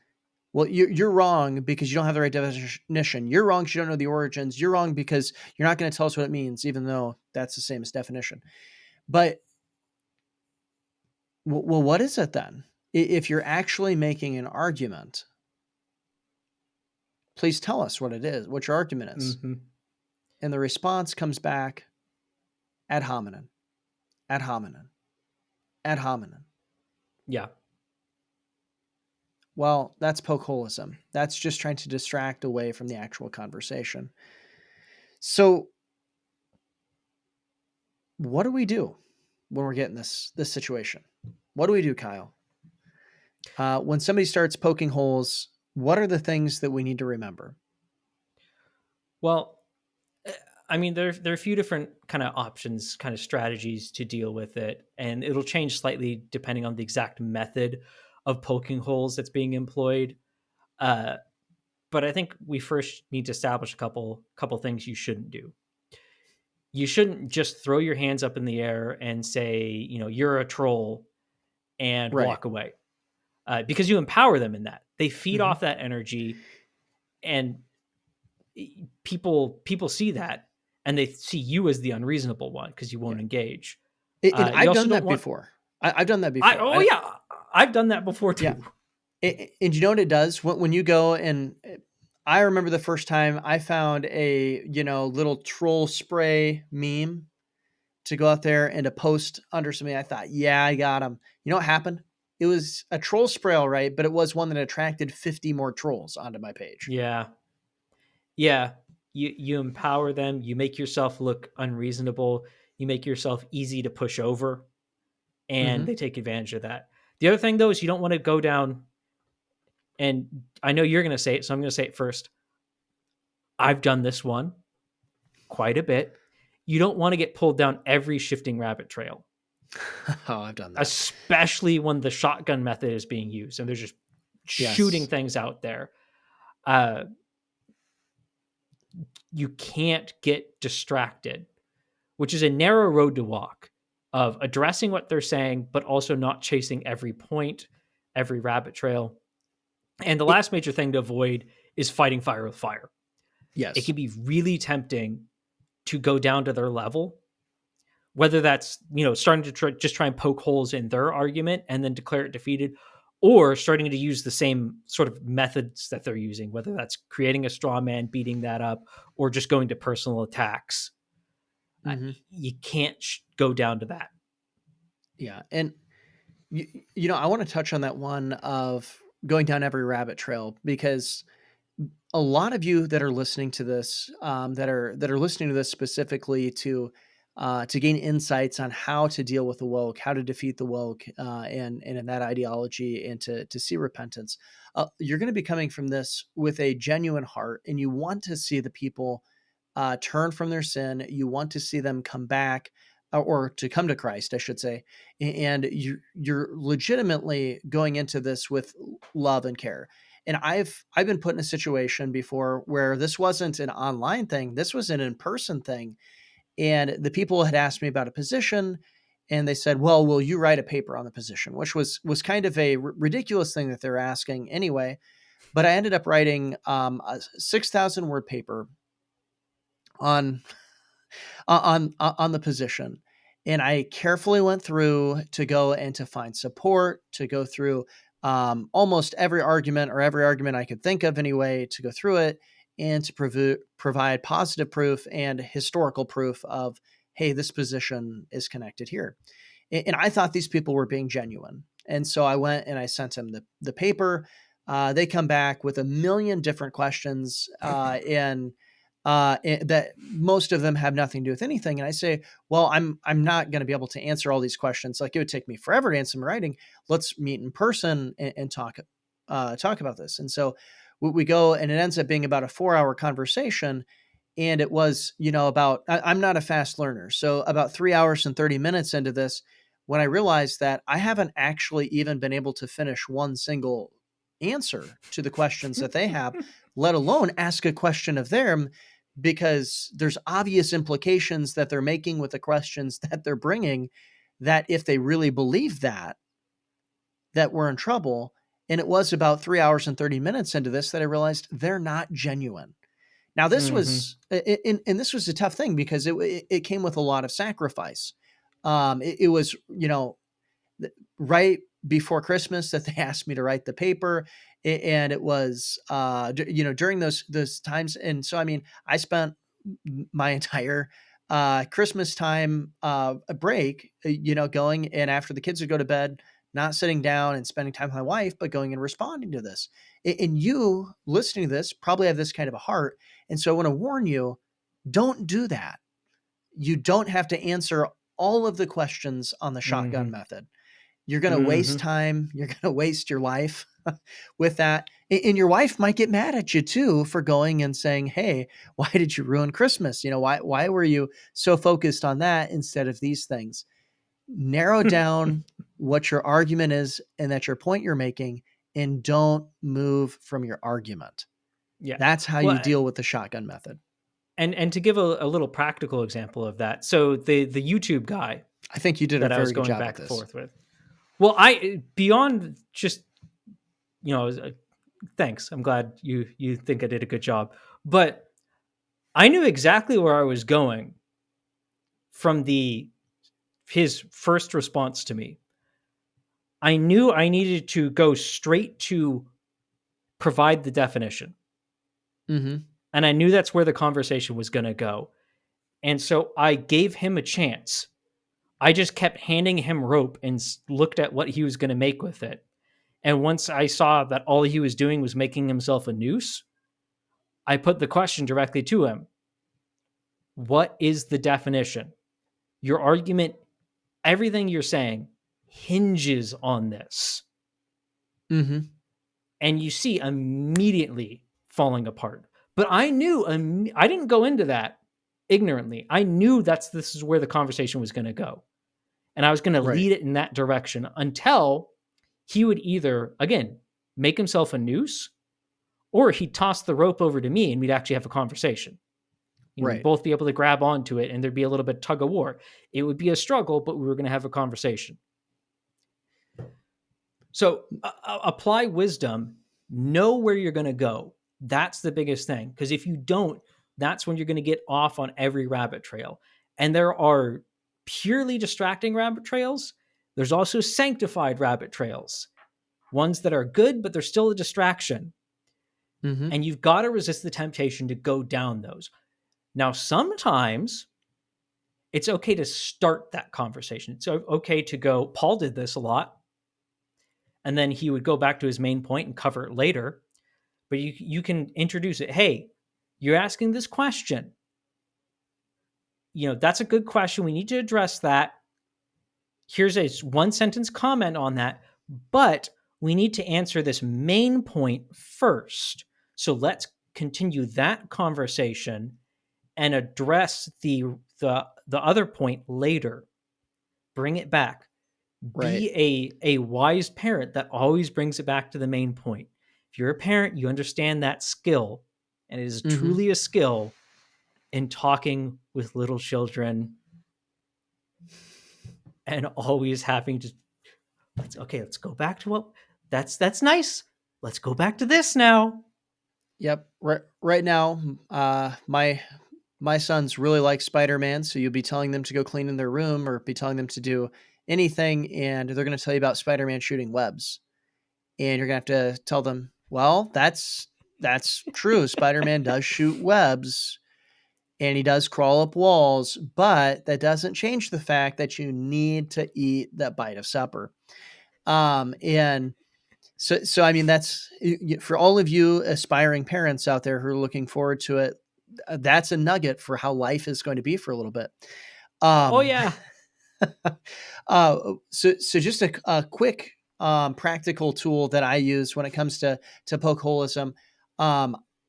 well, you're wrong because you don't have the right definition. You're wrong because you don't know the origins. You're wrong because you're not going to tell us what it means, even though that's the same as definition. But, well, what is it then? If you're actually making an argument, please tell us what it is, what your argument is. Mm-hmm. And the response comes back ad hominem, ad hominem, ad hominem. Yeah. Well, that's poke-holeism. That's just trying to distract away from the actual conversation. So what do we do when we're getting this situation? What do we do, Kyle? When somebody starts poking holes, what are the things that we need to remember? Well, I mean, there are a few different kind of options, kind of strategies to deal with it, and it'll change slightly depending on the exact method of poking holes that's being employed. But I think we first need to establish a couple things you shouldn't do. You shouldn't just throw your hands up in the air and say, you're a troll and Right. walk away, because you empower them in that. They feed Mhm. off that energy, and people see that, and they see you as the unreasonable one because you won't Yeah. engage. And You I've also done don't that want. before. I've done that before. Yeah, I've done that before Yeah. too. And you know what it does when you go and I remember the first time I found a little troll spray meme to go out there and to post under something. I thought, yeah, I got him. You know what happened? It was a troll spray, all right, but it was one that attracted 50 more trolls onto my page. Yeah. You empower them. You make yourself look unreasonable. You make yourself easy to push over, and Mm-hmm. they take advantage of that. The other thing, though, is you don't want to go down. And I know you're going to say it, so I'm going to say it first. I've done this one quite a bit. You don't want to get pulled down every shifting rabbit trail, Oh, I've done that. especially when the shotgun method is being used and they're just shooting Yes. things out there. Uh, you can't get distracted, which is a narrow road to walk of addressing what they're saying, but also not chasing every point, every rabbit trail. And the It, last major thing to avoid is fighting fire with fire. It yes. can be really tempting to go down to their level, whether that's, starting to just try and poke holes in their argument and then declare it defeated, or starting to use the same sort of methods that they're using, whether that's creating a straw man, beating that up, or just going to personal attacks. Mm-hmm. You can't go down to that. Yeah. And, I want to touch on that one of going down every rabbit trail, because a lot of you that are listening to this, that are listening to this specifically to gain insights on how to deal with the woke, how to defeat the woke, and in that ideology, and to see repentance. You're going to be coming from this with a genuine heart, and you want to see the people turn from their sin. You want to see them come back, or to come to Christ, I should say. And you're legitimately going into this with love and care. And I've been put in a situation before where this wasn't an online thing. This was an in-person thing. And the people had asked me about a position, and they said, "Well, will you write a paper on the position?" Which was kind of a ridiculous thing that they're asking anyway. But I ended up writing a 6,000 word paper on on the position. And I carefully went through to go and to find support, to go through almost every argument, or every argument I could think of anyway, to go through it, and to provide positive proof and historical proof of, hey, this position is connected here. And I thought these people were being genuine. And so I went and I sent them the paper. They come back with a million different questions, and that most of them have nothing to do with anything. And I say, well, I'm not going to be able to answer all these questions. Like, it would take me forever to answer them in writing. Let's meet in person and talk about this. And so we go, and it ends up being about a 4-hour conversation. And it was, about, I'm not a fast learner. So about 3 hours and 30 minutes into this, when I realized that I haven't actually even been able to finish one single answer to the questions that they have, let alone ask a question of them, because there's obvious implications that they're making with the questions that they're bringing, that if they really believe that we're in trouble. And it was about 3 hours and 30 minutes into this that I realized they're not genuine. Now, this Mm-hmm. was, and this was a tough thing, because it came with a lot of sacrifice. It was, right before Christmas that they asked me to write the paper, and it was, during those times. And so, I mean, I spent my entire Christmas time a break, going, and after the kids would go to bed, not sitting down and spending time with my wife, but going and responding to this. And you listening to this probably have this kind of a heart. And so I want to warn you, don't do that. You don't have to answer all of the questions on the Mm-hmm. shotgun method. You're going to waste Mm-hmm. time. You're going to waste your life with that. And your wife might get mad at you too for going and saying, "Hey, why did you ruin Christmas? Why were you so focused on that instead of these things?" Narrow down what your argument is and that your point you're making, and don't move from your argument. Yeah. That's how you Well, deal with the shotgun method. and to give a little practical example of that, so the YouTube guy I think you did a that I was very good going job with back and this. forth with, well, I beyond just, thanks. I'm glad you think I did a good job, but I knew exactly where I was going from the his first response to me. I knew I needed to go straight to provide the definition, Mhm. and I knew that's where the conversation was going to go. And so I gave him a chance. I just kept handing him rope and looked at what he was going to make with it. And once I saw that all he was doing was making himself a noose, I put the question directly to him. What is the definition? Your argument, everything you're saying hinges on this. Mhm. And you see immediately falling apart. But I knew, I didn't go into that ignorantly. I knew this is where the conversation was going to go. And I was going to Right. lead it in that direction until he would either, again, make himself a noose, or he'd toss the rope over to me and we'd actually have a conversation. We'd Right. both be able to grab onto it and there'd be a little bit tug of war. It would be a struggle, but we were going to have a conversation. So apply wisdom, know where you're going to go. That's the biggest thing. Because if you don't, that's when you're going to get off on every rabbit trail. And there are purely distracting rabbit trails. There's also sanctified rabbit trails, ones that are good, but they're still a distraction. Mm-hmm. And you've got to resist the temptation to go down those. Now, sometimes it's okay to start that conversation. It's okay to go, Paul did this a lot. And then he would go back to his main point and cover it later. But you can introduce it. Hey, you're asking this question. That's a good question. We need to address that. Here's a one sentence comment on that. But we need to answer this main point first. So let's continue that conversation and address the other point later. Bring it back. Right. Be a wise parent that always brings it back to the main point. If you're a parent, you understand that skill, and it is Mm-hmm. truly a skill in talking with little children and always having to, let's go back to what that's nice. Let's go back to this now. Yep. Right now, my sons really like Spider-Man, so you'll be telling them to go clean in their room or be telling them to do anything, and they're going to tell you about Spider-Man shooting webs. And you're going to have to tell them, well, that's true. Spider-Man does shoot webs and he does crawl up walls, but that doesn't change the fact that you need to eat that bite of supper. And so I mean, that's for all of you aspiring parents out there who are looking forward to it. That's a nugget for how life is going to be for a little bit. Oh Um, yeah. so just a quick practical tool that I use when it comes to Poke-holeism.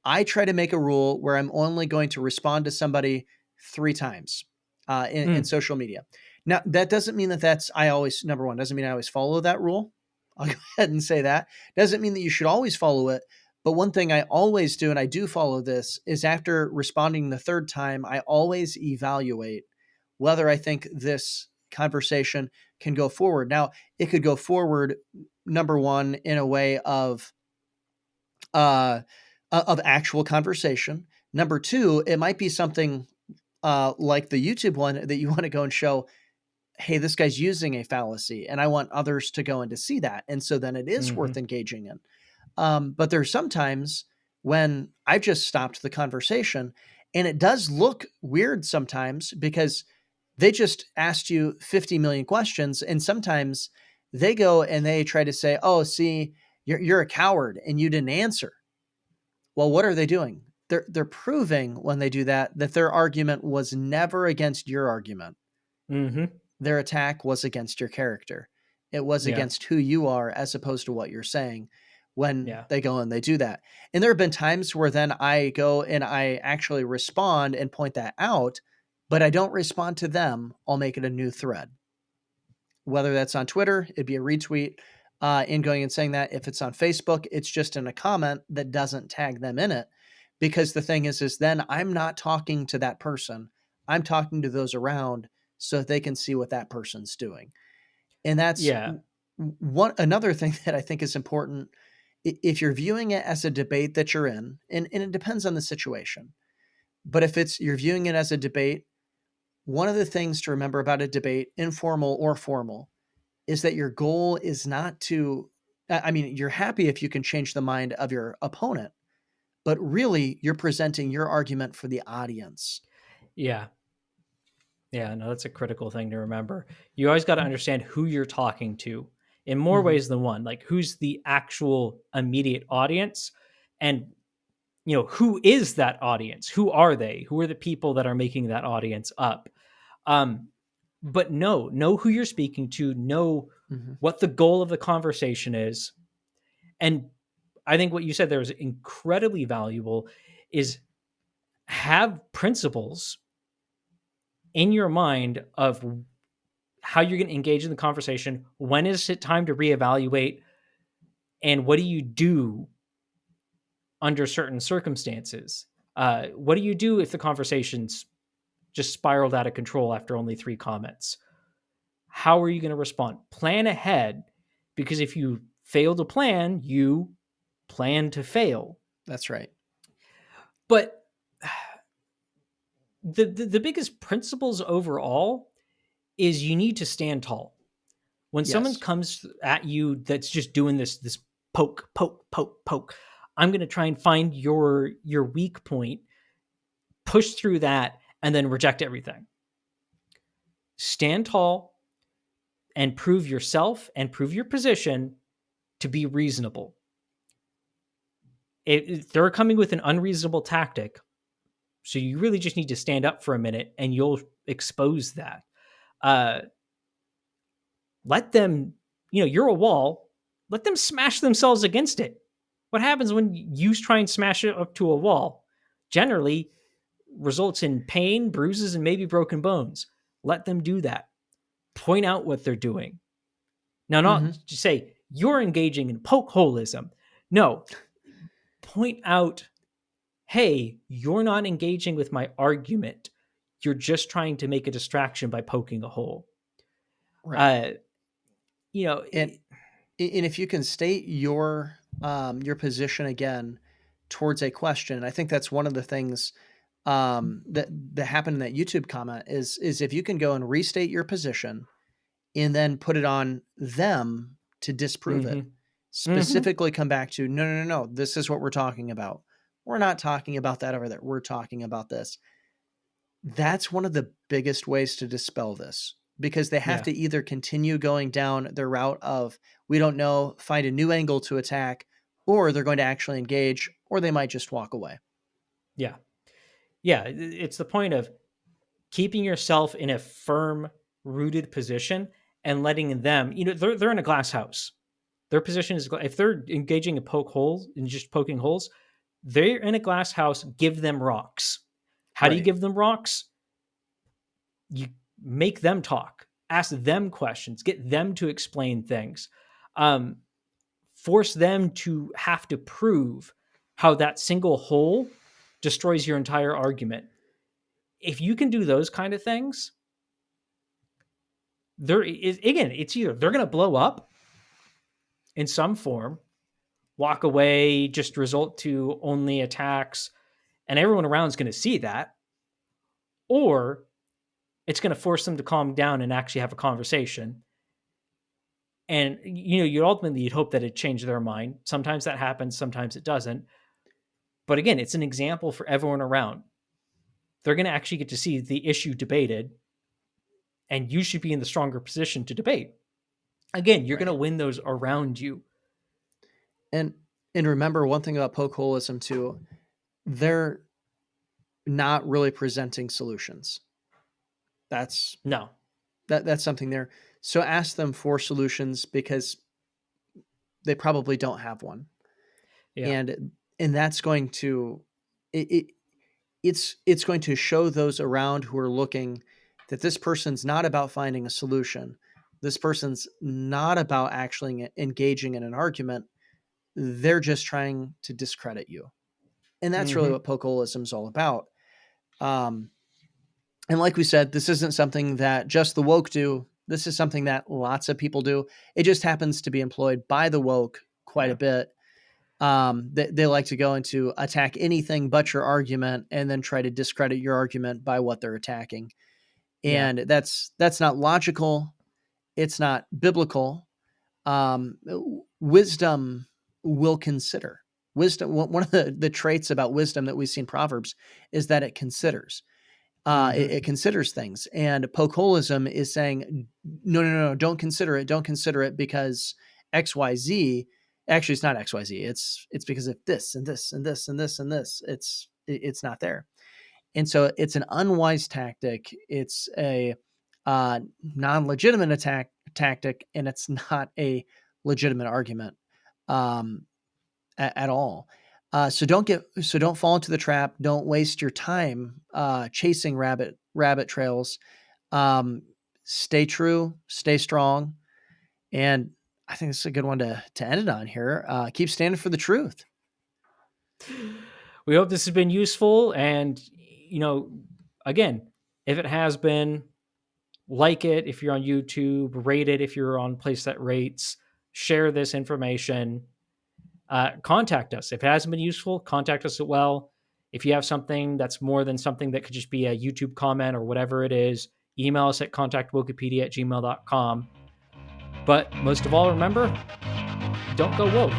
I try to make a rule where I'm only going to respond to somebody 3 times in social media. Now that doesn't mean that's I always number one doesn't mean I always follow that rule. I'll go ahead and say that. Doesn't mean that you should always follow it. But one thing I always do, and I do follow this, is after responding the 3rd time, I always evaluate whether I think this conversation can go forward. Now, it could go forward, number one, in a way of actual conversation. Number two, it might be something like the YouTube one that you want to go and show, hey, this guy's using a fallacy, and I want others to go and to see that. And so then it is Mm-hmm. worth engaging in. But there's sometimes when I've just stopped the conversation, and it does look weird sometimes because they just asked you 50 million questions. And sometimes they go and they try to say, oh, see, you're a coward and you didn't answer. Well, what are they doing? They're proving when they do that their argument was never against your argument. Mm-hmm. Their attack was against your character. It was Yeah. against who you are as opposed to what you're saying when Yeah. they go and they do that. And there have been times where then I go and I actually respond and point that out, but I don't respond to them. I'll make it a new thread. Whether that's on Twitter, it'd be a retweet in going and saying that. If it's on Facebook, it's just in a comment that doesn't tag them in it. Because the thing is then I'm not talking to that person. I'm talking to those around so they can see what that person's doing. And that's Yeah. another thing that I think is important. If you're viewing it as a debate that you're in, and it depends on the situation, but if you're viewing it as a debate, one of the things to remember about a debate, informal or formal, is that your goal is not to, I mean, you're happy if you can change the mind of your opponent, but really you're presenting your argument for the audience. Yeah. Yeah, no, that's a critical thing to remember. You always got to understand who you're talking to in more Mm-hmm. ways than one. Like, who's the actual immediate audience, and who is that audience? Who are they? Who are the people that are making that audience up? But know who you're speaking to. Know Mm-hmm. what the goal of the conversation is, and I think what you said there is incredibly valuable. is have principles in your mind of how you're going to engage in the conversation. When is it time to reevaluate? And what do you do under certain circumstances? What do you do if the conversation's just spiraled out of control after only 3 comments? How are you going to respond? Plan ahead, because if you fail to plan, you plan to fail. That's right. But the biggest principles overall is you need to stand tall. When someone Yes. comes at you that's just doing this poke, poke, poke, poke, I'm going to try and find your weak point, push through that, and then reject everything. Stand tall and prove yourself and prove your position to be reasonable. If they're coming with an unreasonable tactic, so you really just need to stand up for a minute and you'll expose that. Let them, you're a wall, let them smash themselves against it. What happens when you try and smash it up to a wall? Generally results in pain, bruises, and maybe broken bones. Let them do that. Point out what they're doing. Now, not just say, you're engaging in poke-holeism. No, point out, hey, you're not engaging with my argument. You're just trying to make a distraction by poking a hole. Right. And if you can state your position again towards a question, I think that's one of the things that happened in that YouTube comment is if you can go and restate your position and then put it on them to disprove it. Specifically come back to, no, this is what we're talking about. We're not talking about that over there. We're talking about this. That's one of the biggest ways to dispel this, because they have to either continue going down the route of, we don't know, find a new angle to attack, or they're going to actually engage, or they might just walk away. Yeah. It's the point of keeping yourself in a firm, rooted position and letting them, they're in a glass house. Their position is, if they're engaging in poke holes and just poking holes, they're in a glass house. Give them rocks. How do you Right. give them rocks? You make them talk, ask them questions, get them to explain things, force them to have to prove how that single hole destroys your entire argument. If you can do those kind of things, it's either they're going to blow up in some form, walk away, just result to only attacks, and everyone around is going to see that, or it's going to force them to calm down and actually have a conversation. And you'd hope that it changed their mind. Sometimes that happens, sometimes it doesn't. But again, it's an example for everyone around. They're going to actually get to see the issue debated, and you should be in the stronger position to debate. Again, you're going to win those around you. And remember one thing about poke-holeism too, they're not really presenting solutions. That's something there. So ask them for solutions, because they probably don't have one. Yeah. And that's going to it's going to show those around who are looking that this person's not about finding a solution. This person's not about actually engaging in an argument. They're just trying to discredit you. And that's really what poke-holeism is all about. And like we said, this isn't something that just the woke do. This is something that lots of people do. It just happens to be employed by the woke quite a bit. They like to go into attack anything but your argument and then try to discredit your argument by what they're attacking. And that's not logical. It's not biblical. Wisdom will consider. Wisdom, one of the traits about wisdom that we see in Proverbs is that it considers. It considers things. And poke-holeism is saying, no, don't consider it. Don't consider it because XYZ. Actually, it's not XYZ. It's because of this and this and this and this and this. It's not there. And so it's an unwise tactic. It's a non-legitimate tactic, and it's not a legitimate argument at all. So don't fall into the trap. Don't waste your time chasing rabbit trails. Um, Stay true, stay strong, and I think this is a good one to end it on here. Keep standing for the truth. We hope this has been useful. And, again, if it has been, like it if you're on YouTube, rate it if you're on place that rates, share this information. Contact us. If it hasn't been useful, contact us as well. If you have something that's more than something that could just be a YouTube comment or whatever it is, email us at contactwokepedia@gmail.com. But most of all, remember, don't go woke.